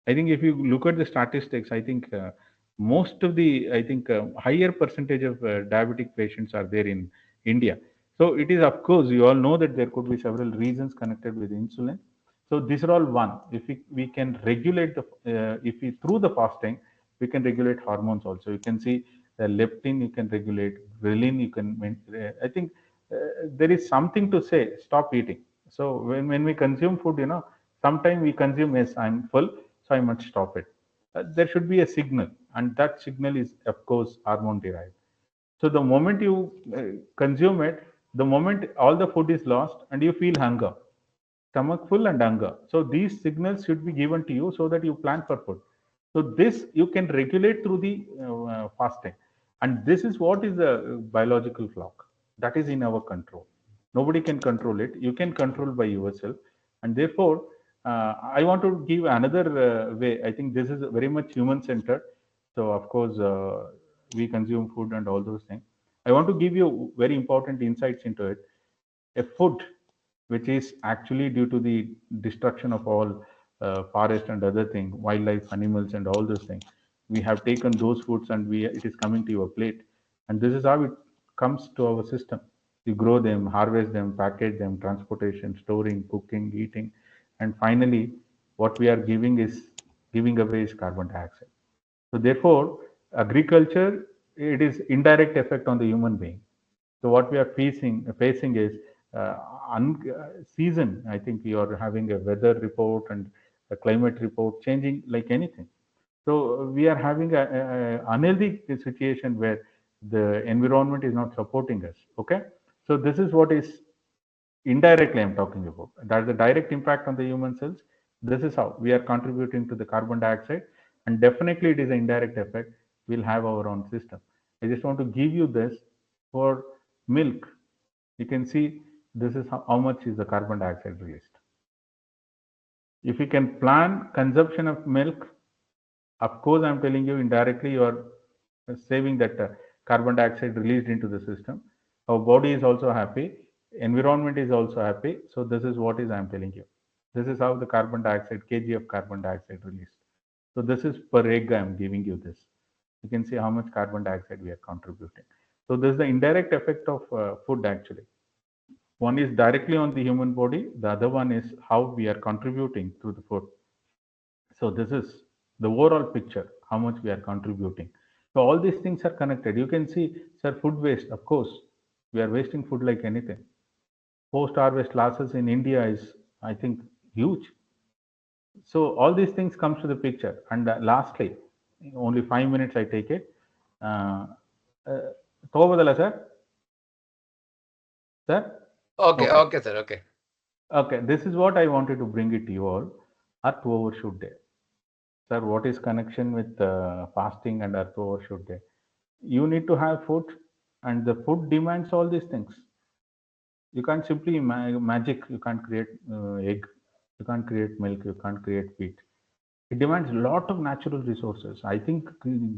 I think if you look at the statistics, I think most of the, I think higher percentage of diabetic patients are there in India. So it is, of course, you all know that there could be several reasons connected with insulin. So these are all one. If we can regulate the, if we through the fasting, we can regulate hormones also. You can see the leptin, you can regulate ghrelin, you can. I think there is something to say. Stop eating. So when we consume food, sometimes we consume, yes, I'm full, so I must stop it. There should be a signal, and that signal is, of course, hormone derived. So the moment you consume it, the moment all the food is lost and you feel hunger, stomach full and hunger. So these signals should be given to you so that you plan for food. So this you can regulate through the fasting, and this is what is the biological clock that is in our control. Nobody can control it. You can control by yourself, and therefore I want to give another way. I think this is very much human centered. So of course we consume food and all those things. I want to give you very important insights into it. A food which is actually due to the destruction of all forest and other things, wildlife, animals, and all those things. We have taken those foods, and it is coming to your plate, and this is how it comes to our system. You grow them, harvest them, package them, transportation, storing, cooking, eating, and finally, what we are giving away is carbon dioxide. So therefore, agriculture, it is indirect effect on the human being. So what we are facing is season. I think you are having a weather report and a climate report changing like anything. So we are having a unhealthy situation where the environment is not supporting us. Okay, so this is what is indirectly I'm talking about. That's the direct impact on the human cells. This is how we are contributing to the carbon dioxide, and definitely it is an indirect effect. We'll have our own system. I just want to give you this for milk. You can see this is how much is the carbon dioxide released. If you can plan consumption of milk, of course, I'm telling you indirectly you are saving that carbon dioxide released into the system. Our body is also happy, environment is also happy. So this is what is I'm telling you. This is how the carbon dioxide, kg of carbon dioxide released. So this is per egg I'm giving you this. You can see how much carbon dioxide we are contributing. So this is the indirect effect of food actually. One is directly on the human body. The other one is how we are contributing through the food. So this is the overall picture, how much we are contributing. So all these things are connected. You can see, sir, food waste. Of course, we are wasting food like anything. Post-harvest losses in India is, I think, huge. So all these things comes to the picture. And lastly, only 5 minutes I take it. ತಗೋಬೋದಲ್ಲ sir? Sir? Okay, Okay. okay, sir. Okay. Okay, this is what I wanted to bring it to you all. Earth Overshoot Day. Sir, what is connection with fasting and Earth Overshoot Day? You need to have food, and the food demands all these things. You can't simply magic. You can't create egg. You can't create milk. You can't create wheat. It demands a lot of natural resources. I think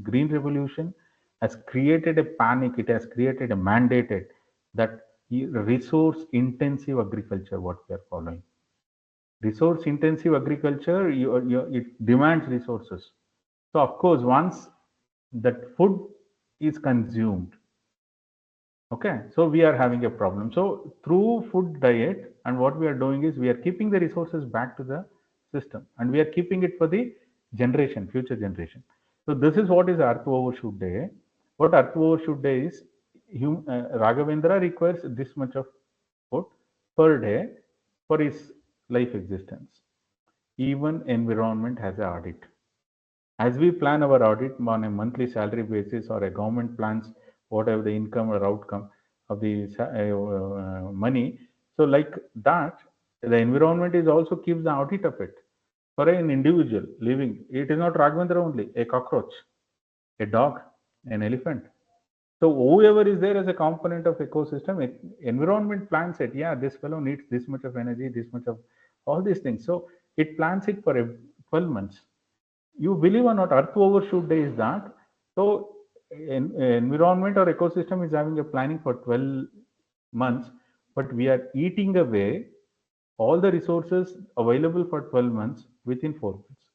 green revolution has created a panic. It has created a mandated that resource intensive agriculture, what we are following. Resource intensive agriculture, it demands resources. So of course, once that food is consumed, okay, so we are having a problem. So through food diet, and what we are doing is we are keeping the resources back to the system, and we are keeping it for the generation, future generation. So this is what is Earth Overshoot Day. What Earth Overshoot Day is, Raghavendra requires this much of food per day for his life existence. Even environment has an audit. As we plan our audit on a monthly salary basis, or a government plans whatever the income or outcome of the money, so like that, the environment is also keeps the audit of it. For an individual living, it is not Raghavendra only, a cockroach, a dog, an elephant. So whoever is there as a component of ecosystem, environment plans it. Yeah, this fellow needs this much of energy, this much of all these things. So it plans it for 12 months. You believe or not, Earth Overshoot Day is that. So environment or ecosystem is having a planning for 12 months, but we are eating away all the resources available for 12 months within 4 months,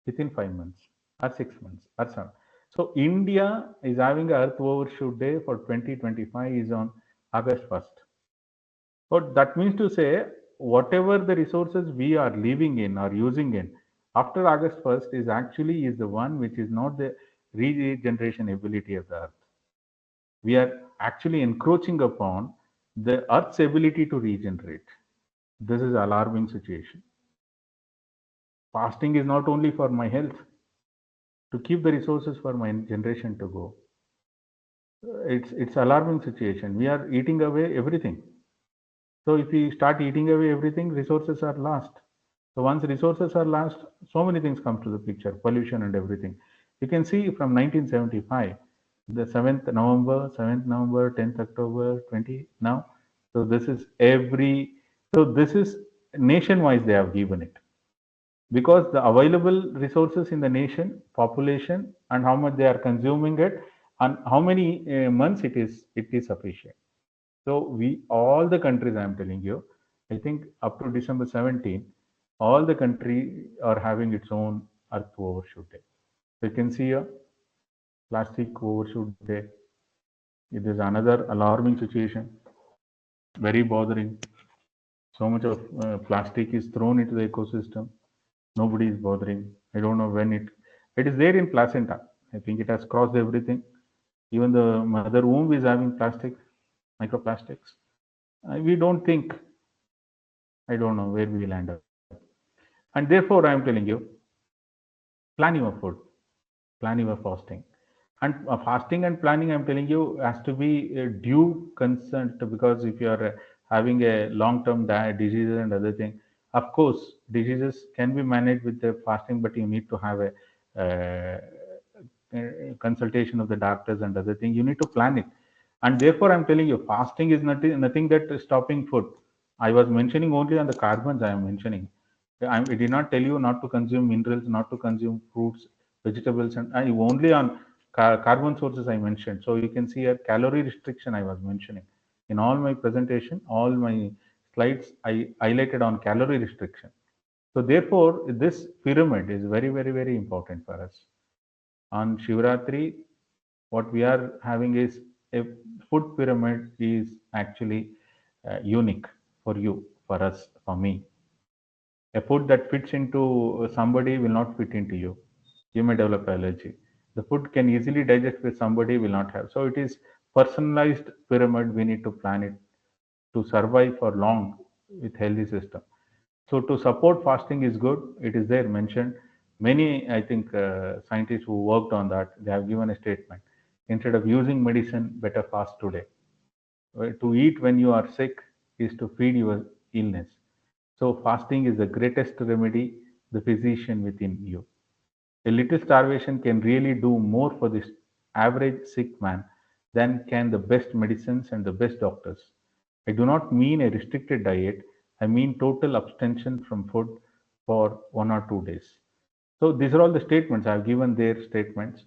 within 5 months, or 6 months, or 7. So India is having a Earth Overshoot Day for 2025 is on August 1st. So that means to say, whatever the resources we are living in or using in after August 1st is actually is the one which is not the regeneration ability of the earth. We are actually encroaching upon the earth's ability to regenerate. This is alarming situation. Fasting is not only for my health, to keep the resources for my generation to go. It's alarming situation. We are eating away everything. So if we start eating away everything, resources are lost. So once resources are lost, so many things come to the picture, pollution and everything. You can see from 1975, the 7th November, 7th November, 10th October, 20 now. So this is this is nation-wise they have given it. Because the available resources in the nation, population, and how much they are consuming it, and how many months it is sufficient. So we, all the countries, I am telling you, I think up to December 17, all the country are having its own Earth Overshoot Day. So you can see a plastic overshoot day. It is another alarming situation, very bothering. So much of plastic is thrown into the ecosystem. Nobody is bothering. I don't know when it is there in placenta. I think it has crossed everything. Even the mother womb is having plastic, microplastics. We don't think, I don't know where we will end up. And therefore, I am telling you, plan your food, plan your fasting. And fasting and planning, I'm telling you, has to be due consent, because if you are having a long-term diseases and other thing, of course, diseases can be managed with the fasting, but you need to have a consultation of the doctors and other thing. You need to plan it. And therefore, I'm telling you, fasting is nothing that stopping food. I was mentioning only on the carbons I am mentioning. I did not tell you not to consume minerals, not to consume fruits, vegetables, and I only on carbon sources I mentioned. So you can see a calorie restriction I was mentioning. In all my presentation, all my slides, I highlighted on calorie restriction. So therefore, this pyramid is very, very, very important for us. On Shivratri, what we are having is a food pyramid is actually unique for you, for us, for me. A food that fits into somebody will not fit into you. You may develop allergy. The food can easily digest with somebody will not have. So it is personalized pyramid. We need to plan it to survive for long with healthy system. So to support fasting is good. It is there mentioned. Many, I think, scientists who worked on that, they have given a statement. Instead of using medicine, better fast today. To eat when you are sick is to feed your illness. So fasting is the greatest remedy, the physician within you. A little starvation can really do more for this average sick man than can the best medicines and the best doctors. I do not mean a restricted diet, I mean total abstention from food for 1 or 2 days. So these are all the statements. I have given their statements.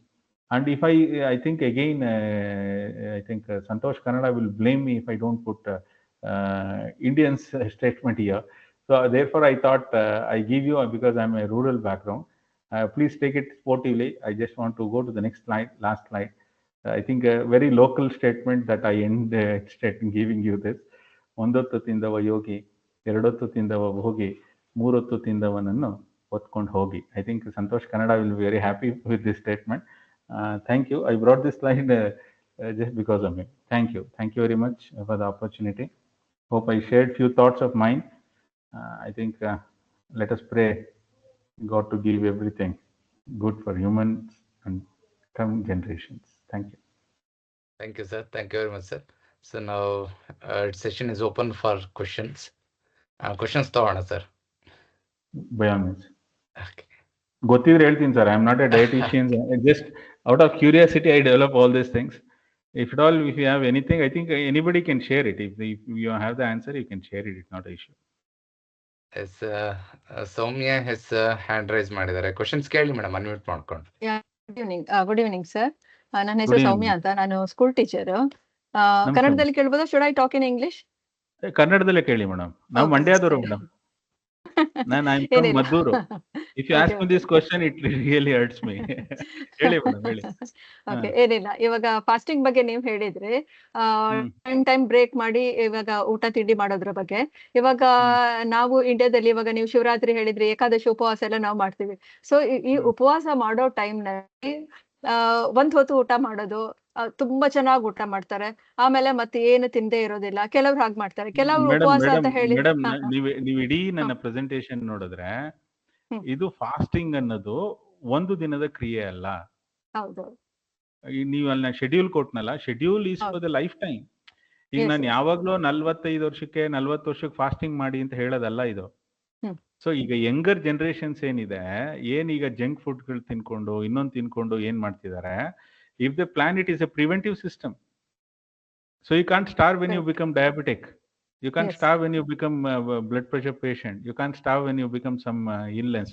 And if I think again, I think Santosh Kannada will blame me if I don't put Indian's statement here. So therefore, I thought I give you, because I'm a rural background. Please take it sportively. I just want to go to the next slide, last slide. I think a very local statement that I end giving you this. ಒಂದೊತ್ತು ತಿಂದವ Yogi, ಎರಡೊತ್ತು ತಿಂದವ ಭೋಗಿ, ಮೂರೊತ್ತು ತಿಂದವನನ್ನು ಹೊತ್ಕೊಂಡು ಹೋಗಿ. I think Santosh Kannada will be very happy with this statement. Thank you. I brought this slide just because of him. Thank you. Thank you very much for the opportunity. Hope I shared few thoughts of mine. I think let us pray God to give everything good for humans and coming generations. Thank you. Thank you, sir. Thank you very much, sir. So now session is open for questions. Questions ತಗೋಣ sir. By all means. Okay. ಗೊತ್ತಿದ್ರೆ ಹೇಳ್ತೀನಿ sir. I am not A dietitian. Just out of curiosity, I develop all these things. If at all, if you have anything, I think anybody can share it. If you have the answer, you can share it. It's not an issue. Yes, Soumya has hand raise ಮಾಡಿದ್ದಾರೆ. Questions ಕೇಳಿ madam, unmute ಮಾಡ್ಕೊಂಡು. Good evening sir. ನನ್ನ ಹೆಸರು ಸೌಮ್ಯ ಅಂತ. ನಾನು school teacher. ಕನ್ನಡದಲ್ಲಿ ಕೇಳ್ಬೋದಾ? Should I talk in English? ಕನ್ನಡದಲ್ಲೇ ಕೇಳಿ ಮೇಡಮ್. ನಾವು ಮಂಡ್ಯದವರು madam. I'm from Maduru. If you ask me this question, it really hurts me. ಹೇಳಿ ಮೇಡಮ್, ಹೇಳಿ. ಓಕೆ, ಏನಿಲ್ಲ. ಇವಾಗ ಫಾಸ್ಟಿಂಗ್ ಬಗ್ಗೆ ನೀವು ಹೇಳಿದ್ರಿ, ಟೈಮ್ ಬ್ರೇಕ್ ಮಾಡಿ ಇವಾಗ ಊಟ ತಿಂಡಿ ಮಾಡೋದ್ರ ಬಗ್ಗೆ. ಇವಾಗ ನಾವು ಇಂಡಿಯಾದಲ್ಲಿ ಇವಾಗ ನೀವು ಶಿವರಾತ್ರಿ ಹೇಳಿದ್ರಿ, ಏಕಾದಶಿ ಉಪವಾಸ ಎಲ್ಲ ನಾವು ಮಾಡ್ತೀವಿ. ಸೊ ಈ ಉಪವಾಸ ಮಾಡೋ ಟೈಮ್ ನಲ್ಲಿ ಒಂದ್ ಹೊತ್ತು ಊಟ ಮಾಡೋದು, ತುಂಬಾ ಚೆನ್ನಾಗಿ ಊಟ ಮಾಡ್ತಾರೆ, ಆಮೇಲೆ ಮತ್ತೆ ಏನು ತಿಂದೇ ಇರೋದಿಲ್ಲ. ಕೆಲವ್ರು ಹಾಗೆ ಮಾಡ್ತಾರೆ, ಕೆಲವ್ರು ಉಪವಾಸ ಅಂತ ಹೇಳಿ. ಮೇಡಮ್, ನೀವು ಇಡೀ ನನ್ನ ಪ್ರೆಸೆಂಟೇಶನ್ ನೋಡಿದ್ರೆ, ಇದು ಫಾಸ್ಟಿಂಗ್ ಅನ್ನೋದು ಒಂದು ದಿನದ ಕ್ರಿಯೆ ಅಲ್ಲ. ಹೌದು. ನೀವು ಅಲ್ಲಿ ಶೆಡ್ಯೂಲ್ ಕೊಟ್ನಲ್ಲ, schedule is for the lifetime. ಈಗ ನಾನು ಯಾವಾಗ್ಲೂ 45 ವರ್ಷಕ್ಕೆ 40 ವರ್ಷಕ್ಕೆ ಫಾಸ್ಟಿಂಗ್ ಮಾಡಿ ಅಂತ ಹೇಳೋದಲ್ಲ ಇದು. ಸೊ ಈಗ ಯಂಗರ್ ಜನರೇಷನ್ಸ್ ಏನಿದೆ, ಏನೀಗ ಜಂಕ್ ಫುಡ್ಗಳು ತಿನ್ಕೊಂಡು ಇನ್ನೊಂದು ತಿನ್ಕೊಂಡು ಏನ್ ಮಾಡ್ತಿದ್ದಾರೆ, if they plan it is a preventive system. So you can't starve when you become diabetic. You can't starve when you become blood pressure patient. You can't starve when you become some illness.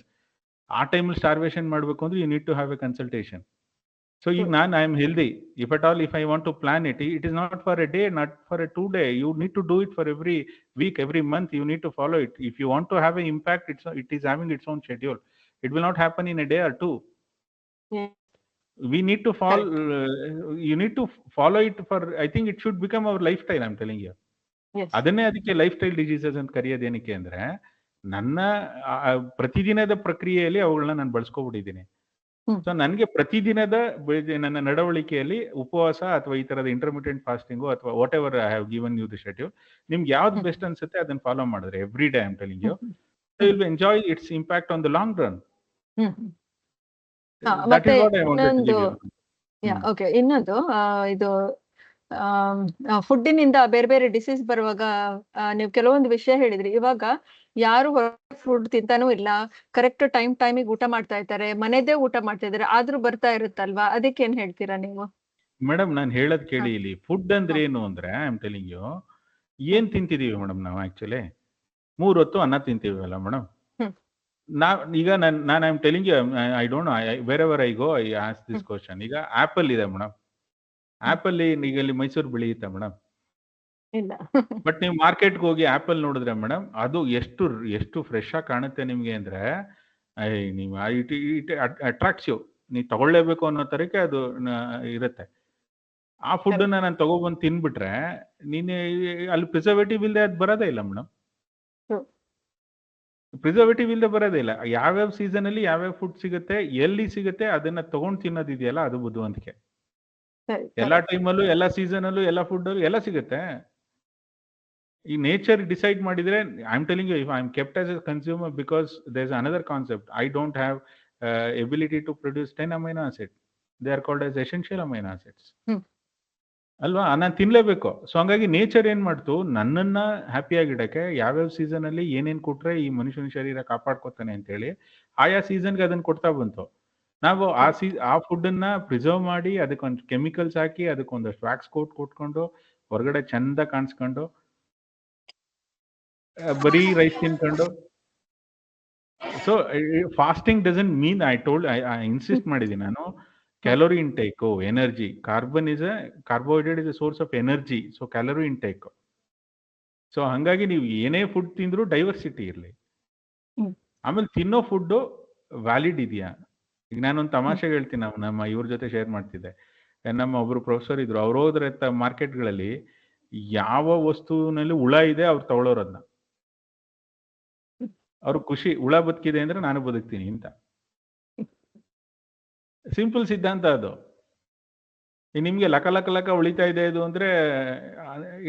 ಆ ಟೈಮಲ್ಲಿ starvation ಮಾಡಬೇಕು ಅಂದ್ರೆ you need to have a consultation. So ಈಗ I am healthy. If at all, if I want to plan it, it is not for a day, not for a 2 day. You need to do it for every week, every month. You need to follow it. If you want to have an impact, it is having its own schedule. It will not happen in a day or two. We need to follow. You need to follow it for. I think it should become our lifestyle. I'm telling you. ಅದನ್ನೇ ಅದಕ್ಕೆ life style diseases ಅಂತ ಕರೆಯೋದು ಏನಕ್ಕೆ ಅಂದ್ರೆ, ನನ್ನ ಪ್ರತಿದಿನದ ಪ್ರಕ್ರಿಯೆಯಲ್ಲಿ ಅವುಗಳನ್ನ ನಾನು ಬಳಸ್ಕೊಬಿಟ್ಟಿದ್ದೀನಿ. ಸೊ ನನಗೆ ಪ್ರತಿದಿನದ ನನ್ನ ನಡವಳಿಕೆಯಲ್ಲಿ ಉಪವಾಸ ಅಥವಾ ಈ ತರದ ಇಂಟರ್ಮಿಟೆಂಟ್ ಫಾಸ್ಟಿಂಗು ಅಥವಾ whatever I have given you the schedule, ನಿಮ್ಗೆ ಯಾವ್ದು ಬೆಸ್ಟ್ ಅನ್ಸುತ್ತೆ ಅದನ್ನ ಫಾಲೋ ಮಾಡಿದ್ರೆ every day, I'm telling you, you will enjoy its impact on the long run. ಇನ್ನೊಂದು ಇದು ಫುಡ್ಡಿನಿಂದ ಬೇರೆ ಬೇರೆ ಡಿಸೀಸ್ ಬರುವಾಗ ನೀವು ಕೆಲವೊಂದು ವಿಷಯ ಹೇಳಿದ್ರಿ. ಇವಾಗ ಯಾರು ಫುಡ್ ತಿಂತಾನೂ ಇಲ್ಲ, ಕರೆಕ್ಟ್ ಟೈಮಿಗೆ ಊಟ ಮಾಡ್ತಾ ಇರ್ತಾರೆ, ಮನೆದೇ ಊಟ ಮಾಡ್ತಾ ಇದಾರೆ, ಆದ್ರೂ ಬರ್ತಾ ಇರುತ್ತಲ್ವಾ, ಅದಕ್ಕೆ ಏನ್ ಹೇಳ್ತೀರಾ ನೀವು? ಮೇಡಮ್, ನಾನು ಹೇಳೋದ್ ಕೇಳಿ. ಇಲ್ಲಿ ಫುಡ್ ಅಂದ್ರೆ ಏನು ಅಂದ್ರೆ, ಐ ಆಮ್ ಟೆಲಿಂಗ್ ಯು, ಏನ್ ತಿಂತಿದೀವಿ ಮೇಡಮ್ ನಾವು? ಆಕ್ಚುಲಿ 3 ಹೊತ್ತು ಅನ್ನ ತಿಂತೀವಲ್ಲ ಮೇಡಮ್. ಈಗ ನಾನು I am telling you, I don't know, wherever I go I ask this question. ಈಗ ಆಪಲ್ ಇದೆ ಮೇಡಮ್, ಆಪಲ್ ಈಗ ಇಲ್ಲಿ ಮೈಸೂರು ಬೆಳೆಯುತ್ತಾ ಮೇಡಮ್? ಇಲ್ಲ. ಬಟ್ ನೀವು ಮಾರ್ಕೆಟ್ಗೆ ಹೋಗಿ ಆಪಲ್ ನೋಡಿದ್ರೆ ಮೇಡಮ್, ಅದು ಎಷ್ಟು ಫ್ರೆಶ್ ಆಗಿ ಕಾಣುತ್ತೆ ನಿಮ್ಗೆ ಅಂದ್ರೆ, ನೀವು ಇಟ್ ಅಟ್ರಾಕ್ಟ್ಸ್ ಯು. ನೀವು ತಗೊಳ್ಳೇಬೇಕು ಅನ್ನೋ ತರಕ್ಕೆ ಅದು ಇರುತ್ತೆ. ಆ ಫುಡ್ ನಾನು ತಗೊಬಂದು ತಿನ್ಬಿಟ್ರೆ, ನೀನೆ ಅಲ್ಲಿ ಪ್ರಿಸರ್ವೇಟಿವ್ ಇಲ್ಲದೆ ಅದು ಬರೋದೇ ಇಲ್ಲ ಮೇಡಮ್. ಪ್ರಿಸರ್ವೇಟಿವ್ ಇಲ್ಲದೆ ಬರೋದೇ ಇಲ್ಲ. ಯಾವ್ಯಾವ ಸೀಸನ್ ಅಲ್ಲಿ ಯಾವ್ಯಾವ ಫುಡ್ ಸಿಗುತ್ತೆ, ಎಲ್ಲಿ ಸಿಗುತ್ತೆ, ಅದನ್ನ ತಗೊಂಡು ತಿನ್ನೋದಿದೆಯಲ್ಲ, ಅದು ಬುದ್ಧಿವಂತಿಕೆ. ಎಲ್ಲಾ ಟೈಮಲ್ಲೂ, ಎಲ್ಲಾ ಸೀಸನ್ ಅಲ್ಲೂ, ಎಲ್ಲಾ ಫುಡ್ ಅಲ್ಲೂ ಎಲ್ಲ ಸಿಗುತ್ತೆ. ಈ ನೇಚರ್ ಡಿಸೈಡ್ ಮಾಡಿದ್ರೆ, I am telling you, if I am kept as a consumer, because there is another concept, I don't have ability to produce 10 amino acid. They are called as essential amino acids ಅಲ್ವಾ? ನಾನು ತಿನ್ಲೇಬೇಕು. So ಹಂಗಾಗಿ nature ಏನ್ ಮಾಡ್ತು, ನನ್ನನ್ನ ಹ್ಯಾಪಿಯಾಗಿಡಕ್ಕೆ ಯಾವ್ಯಾವ season ಅಲ್ಲಿ ಏನೇನ್ ಕೊಟ್ರೆ ಈ ಮನುಷ್ಯನ ಶರೀರ ಕಾಪಾಡ್ಕೊತಾನೆ ಅಂತ ಹೇಳಿ ಆಯಾ ಸೀಸನ್ಗೆ ಅದನ್ನ ಕೊಡ್ತಾ ಬಂತು. ನಾವು ಆ ಫುಡ್ ಅನ್ನ ಪ್ರಿಸರ್ವ್ ಮಾಡಿ, ಅದಕ್ಕೊಂದು ಕೆಮಿಕಲ್ಸ್ ಹಾಕಿ, ಅದಕ್ಕೊಂದಷ್ಟು ವ್ಯಾಕ್ಸ್ ಕೋಟ್ ಕೊಟ್ಕೊಂಡು, ಹೊರಗಡೆ ಚಂದ ಕಾಣಿಸ್ಕೊಂಡು, ಬರೀ ರೈಸ್ ತಿನ್ಕೊಂಡು. So fasting doesn't mean, I insist ಮಾಡಿದ್ದೀನಿ ನಾನು, calorie intake, energy. Carbohydrate is a source of energy. So calorie intake. So ಹಾಗಾಗಿ ನೀವು ಏನೇ ಫುಡ್ ತಿಂದ್ರು ಡೈವರ್ಸಿಟಿ ಇರಲಿ. ಆಮೇಲೆ ತಿನ್ನೋ ಫುಡ್ಡು ವ್ಯಾಲಿಡ್ ಇದೆಯಾ? ಈಗ ನಾನೊಂದು ತಮಾಷೆಗೆ ಹೇಳ್ತೀನಿ, ನಮ್ಮ ಇವ್ರ ಜೊತೆ ಶೇರ್ ಮಾಡ್ತಿದ್ದೆ. ನಮ್ಮ ಒಬ್ರು ಪ್ರೊಫೆಸರ್ ಇದ್ರು, ಅವ್ರು ಹೋದ್ರೆ ಮಾರ್ಕೆಟ್ಗಳಲ್ಲಿ ಯಾವ ವಸ್ತುವಿನಲ್ಲಿ ಹುಳ ಇದೆ ಅವ್ರು ತಗೊಳ್ಳೋರು ಅದನ್ನ. ಅವ್ರು ಖುಷಿ, ಹುಳ ಬದುಕಿದೆ ಅಂದ್ರೆ ನಾನು ಬದುಕ್ತೀನಿ ಅಂತ. ಸಿಂಪಲ್ ಸಿದ್ಧಾಂತ ಅದು. ನಿಮ್ಗೆ ಲಕ ಲಕ ಲಕ ಉಳಿತಾ ಇದೆ ಇದು ಅಂದ್ರೆ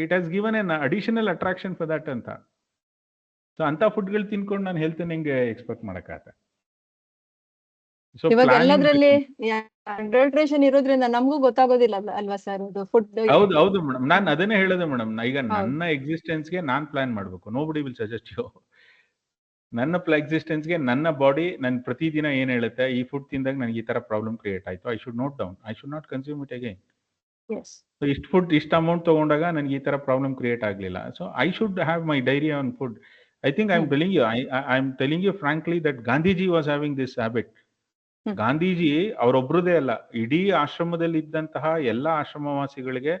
it has given N additional attraction for that ಅಂತ. ಸೊ ಅಂತ ಫುಡ್ಗಳು ತಿನ್ಕೊಂಡು ನಾನು ಹೆಲ್ತ್ ಹೆಂಗೆ ಎಕ್ಸ್ಪೆಕ್ಟ್ ಮಾಡಕ್ಕಾಗತ್ತೆ? ಇವಾಗ ಎಲ್ಲದ್ರಲ್ಲಿ ಅಡಲ್ಟ್ರೇಷನ್ ಇರೋದ್ರಿಂದ ನಮಗೂ ಗೊತ್ತಾಗೋದಿಲ್ಲ ಅಲ್ವಾ ಸರ್ ಅದು ಫುಡ್. ಹೌದು ಮೇಡಮ್, ನಾನು ಅದನ್ನೇ ಹೇಳೋದು ಮೇಡಮ್. ಈಗ ನನ್ನ ಎಕ್ಸಿಸ್ಟೆನ್ಸ್ಗೆ ನಾನ್ ಪ್ಲಾನ್ ಮಾಡ್ಬೇಕು. Nobody will suggest you. ನನ್ನ ಎಕ್ಸಿಸ್ಟೆನ್ಸ್ಗೆ ನನ್ನ ಬಾಡಿ ನನ್ ಪ್ರತಿದಿನ ಏನ್ ಹೇಳುತ್ತೆ, ಈ ಫುಡ್ ತಿಂದಾಗ ನನಗೆ ಈ ತರ ಪ್ರಾಬ್ಲಮ್ ಕ್ರಿಯೇಟ್ ಆಯ್ತು, I should note down, I should not consume it again. So ಇಷ್ಟು ಫುಡ್ ಇಷ್ಟು ಅಮೌಂಟ್ ತಗೊಂಡಾಗ ನನಗೆ ಈ ತರ ಪ್ರಾಬ್ಲಮ್ ಕ್ರಿಯೇಟ್ ಆಗಲಿಲ್ಲ, so I should have my diary on food. I think I am telling you frankly that Gandhiji was having this habit. Gandhiji ಅವರೊಬ್ಬರದೇ ಅಲ್ಲ, ಇಡೀ ಆಶ್ರಮದಲ್ಲಿ ಇದ್ದಂತಹ ಎಲ್ಲ ಆಶ್ರಮವಾಸಿಗಳಿಗೆ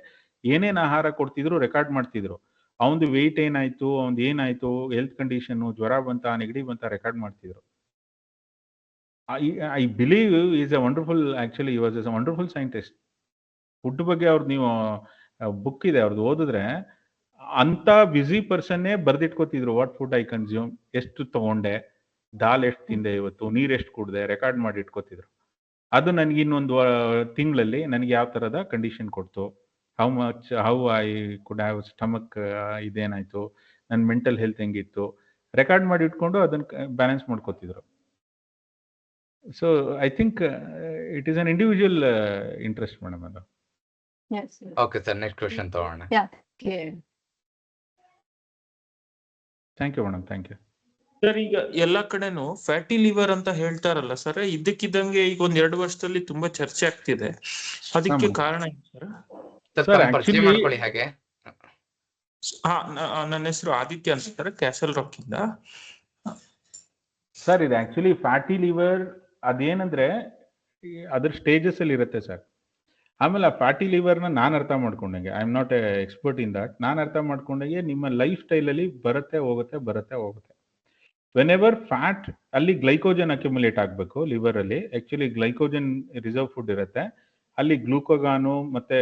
ಏನೇನ್ ಆಹಾರ ಕೊಡ್ತಿದ್ರು ರೆಕಾರ್ಡ್ ಮಾಡ್ತಿದ್ರು. ಅವನದು ವೆಯ್ಟ್ ಏನಾಯ್ತು, ಅವ್ನ್ದು ಏನಾಯ್ತು, ಹೆಲ್ತ್ ಕಂಡೀಷನ್, ಜ್ವರ ಬಂತ, ನೆಗಡಿ ಬಂತ, ರೆಕಾರ್ಡ್ ಮಾಡ್ತಿದ್ರು. I believe is a wonderful, actually ಈ was a wonderful scientist. Food ಬಗ್ಗೆ ಅವ್ರದ್ದು ನೀವು ಬುಕ್ ಇದೆ ಅವ್ರದ್ದು ಓದಿದ್ರೆ, ಅಂತ ಬ್ಯುಸಿ ಪರ್ಸನ್ನೇ ಬರ್ದಿಟ್ಕೋತಿದ್ರು. ವಾಟ್ ಫುಡ್ ಐ ಕನ್ಸ್ಯೂಮ್, ಎಷ್ಟು ತಗೊಂಡೆ, ದಾಲ್ ಎಷ್ಟು ತಿಂದೆ ಇವತ್ತು, ನೀರ್ ಎಷ್ಟು ಕುಡ್ದೆ, ರೆಕಾರ್ಡ್ ಮಾಡಿ ಇಟ್ಕೋತಿದ್ರು. ಅದು ನನಗೆ ಇನ್ನೊಂದು ತಿಂಗಳಲ್ಲಿ ನನಗೆ ಯಾವ ತರದ ಕಂಡೀಷನ್ ಕೊಡ್ತು, how I could have stomach, ಇದೇನಾಯ್ತು, ನನ್ನ ಮೆಂಟಲ್ ಹೆಲ್ತ್ ಹೆಂಗಿತ್ತು, ರೆಕಾರ್ಡ್ ಮಾಡಿ ಇಟ್ಕೊಂಡು ಅದನ್ನ ಬ್ಯಾಲೆನ್ಸ್ ಮಾಡ್ಕೋತಿದ್ರು. So I think it is an individual interest madam ಅದು. ಓಕೆ ಸರ್, ನೆಕ್ಸ್ಟ್ ಕ್ವೆಶ್ಚನ್ ತಗೋಣ. Thank you madam, thank you sir. ಈಗ ಎಲ್ಲಾ ಕಡೆನೂ ಫ್ಯಾಟಿ ಲಿವರ್ ಅಂತ ಹೇಳ್ತಾರಲ್ಲ ಸರ್, ಇದ್ದಕ್ಕಿದ್ದಂಗೆ ಈಗ ಒಂದ್ 2 ವರ್ಷದಲ್ಲಿ ತುಂಬಾ ಚರ್ಚೆ ಆಗ್ತಿದೆ, ಅದಕ್ಕೆ ಕಾರಣ ಏನು ಸರ್? ಪರಿಚಯ ಮಾಡ್ಕೊಳ್ಳಿ ಹಾಗೆ. ನನ್ನ ಹೆಸರು ಆದಿತ್ಯ ಅಂತ ಸರ್, ಕ್ಯಾಸಲ್ ರಾಕ್ ಇಂದ. ಸರ್ ಇದು ಆಕ್ಚುಲಿ ಫ್ಯಾಟಿ ಲಿವರ್ ಅದೇನಂದ್ರೆ ಅದ್ರ ಸ್ಟೇಜಸ್ ಅಲ್ಲಿ ಇರುತ್ತೆ ಸರ್. ಆಮೇಲೆ ಆ ಫ್ಯಾಟಿ ಲಿವರ್ನ ನಾನು ಅರ್ಥ ಮಾಡ್ಕೊಂಡಂಗೆ, I am not a expert in that, ನಾನು ಅರ್ಥ ಮಾಡ್ಕೊಂಡಂಗೆ ನಿಮ್ಮ ಲೈಫ್ ಸ್ಟೈಲಲ್ಲಿ ಬರುತ್ತೆ ಹೋಗುತ್ತೆ. ವೆನ್ ಎವರ್ ಫ್ಯಾಟ್ ಅಲ್ಲಿ ಗ್ಲೈಕೋಜನ್ ಅಕ್ಯುಮುಲೇಟ್ ಆಗಬೇಕು ಲಿವರ್ ಅಲ್ಲಿ. ಆಕ್ಚುಲಿ ಗ್ಲೈಕೋಜನ್ ರಿಸರ್ವ್ ಫುಡ್ ಇರುತ್ತೆ, ಅಲ್ಲಿ ಗ್ಲೂಕೋಗಾನು ಮತ್ತೆ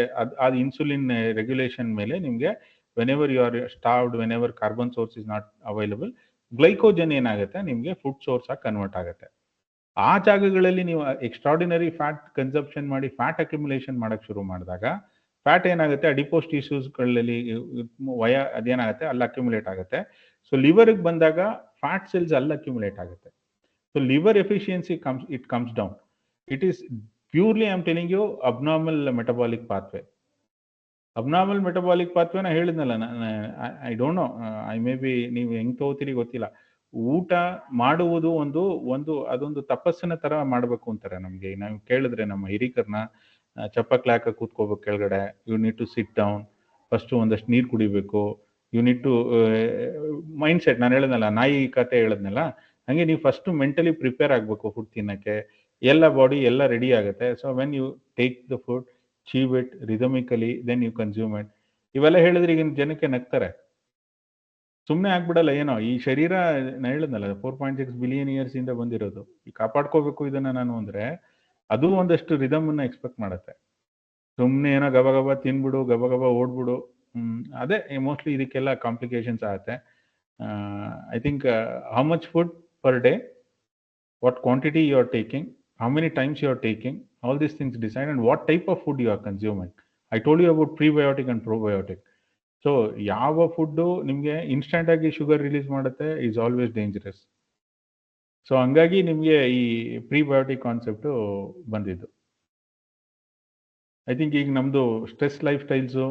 ಅದು ಇನ್ಸುಲಿನ್ ರೆಗ್ಯುಲೇಷನ್ ಮೇಲೆ ನಿಮಗೆ whenever you are starved, whenever carbon source is not available, glycogen ಏನಾಗುತ್ತೆ ನಿಮಗೆ ಫುಡ್ ಸೋರ್ಸ್ ಆಗಿ ಕನ್ವರ್ಟ್ ಆಗುತ್ತೆ. ಆ ಜಾಗಗಳಲ್ಲಿ ನೀವು ಎಕ್ಸ್ಟ್ರಾರ್ಡಿನರಿ ಫ್ಯಾಟ್ ಕನ್ಸಂಪ್ಷನ್ ಮಾಡಿ ಫ್ಯಾಟ್ ಅಕ್ಯುಮುಲೇಷನ್ ಮಾಡಕ್ ಶುರು ಮಾಡಿದಾಗ ಫ್ಯಾಟ್ ಏನಾಗುತ್ತೆ, ಅಡಿಪೋಸ್ ಟಿಶ್ಯೂಸ್ಗಳಲ್ಲಿ ಅದೇನಾಗುತ್ತೆ ಅಲ್ಲಿ ಅಕ್ಯುಮುಲೇಟ್ ಆಗುತ್ತೆ. ಸೊ ಲಿವರ್ಗೆ ಬಂದಾಗ ಫ್ಯಾಟ್ ಸೆಲ್ಸ್ ಅಲ್ಲಿ ಅಕ್ಯುಮುಲೇಟ್ ಆಗುತ್ತೆ. So liver efficiency comes down. It is purely I am telling you abnormal metabolic pathway. Abnormal metabolic ಪಾತ್ವೆನ ಹೇಳಿದ್ನಲ್ಲ, I don't know, I may be ನೀವು ಹೆಂಗ್ ತಗೋತೀರಿ ಗೊತ್ತಿಲ್ಲ. ಊಟ ಮಾಡುವುದು ಅದೊಂದು ತಪಸ್ಸಿನ ತರ ಮಾಡ್ಬೇಕು ಅಂತಾರೆ ನಮ್ಗೆ. ನಾವು ಕೇಳಿದ್ರೆ ನಮ್ಮ ಹಿರಿಕರ್ನ ಚಪ್ಪಕ್ಲೆ ಹಾಕ ಕೂತ್ಕೋಬೇಕು ಕೆಳಗಡೆ, you need to sit down, first ಒಂದಷ್ಟು ನೀರು ಕುಡಿಬೇಕು, you need to mindset. ನಾನು ಹೇಳಿದ್ನಲ್ಲ, ನಾಯಿ ಕತೆ ಹೇಳಿದ್ನಲ್ಲ, ಹಂಗೆ ನೀವು ಫಸ್ಟ್ ಮೆಂಟಲಿ ಪ್ರಿಪೇರ್ ಆಗ್ಬೇಕು ಫುಡ್ ತಿನ್ನಕ್ಕೆ. ಎಲ್ಲ ಬಾಡಿ ಎಲ್ಲ ರೆಡಿ ಆಗುತ್ತೆ. So when you take the food, chew it rhythmically, then you consume it. ಇವೆಲ್ಲ ಹೇಳಿದ್ರೆ ಈಗಿನ ಜನಕ್ಕೆ ನಗ್ತಾರೆ, ಸುಮ್ಮನೆ ಆಗ್ಬಿಡಲ್ಲ. ಏನೋ ಈ ಶರೀರ ನಾನು ಹೇಳಿದ್ನಲ್ಲ 4.6 ಬಿಲಿಯನ್ ಇಯರ್ಸ್ ಇಂದ ಬಂದಿರೋದು, ಈ ಕಾಪಾಡ್ಕೋಬೇಕು ಇದನ್ನ ನಾನು ಅಂದ್ರೆ ಅದು ಒಂದಷ್ಟು ರಿದಮ್ ಅನ್ನ ಎಕ್ಸ್ಪೆಕ್ಟ್ ಮಾಡುತ್ತೆ. ಸುಮ್ಮನೆ ಏನೋ ಗಬ ತಿನ್ಬಿಡು, ಗಬ ಓಡ್ಬಿಡು, ಅದೇ ಮೋಸ್ಟ್ಲಿ ಇದಕ್ಕೆಲ್ಲ ಕಾಂಪ್ಲಿಕೇಶನ್ಸ್ ಆಗುತ್ತೆ. I think how much food per day, what quantity you are taking, how many times you are taking, all these things decide, and what type of food you are consuming. I told you about prebiotic and probiotic. So ಯಾವ food ನಿಮಗೆ instant ಆಗಿ sugar release ಮಾಡುತ್ತೆ is always dangerous. So ಹಂಗಾಗಿ ನಿಮಗೆ ಈ prebiotic concept ಬಂದಿದ್ದು. I think ಈಗ ನಮ್ಮದು ಸ್ಟ್ರೆಸ್ ಲೈಫ್ ಸ್ಟೈಲ್ಸು,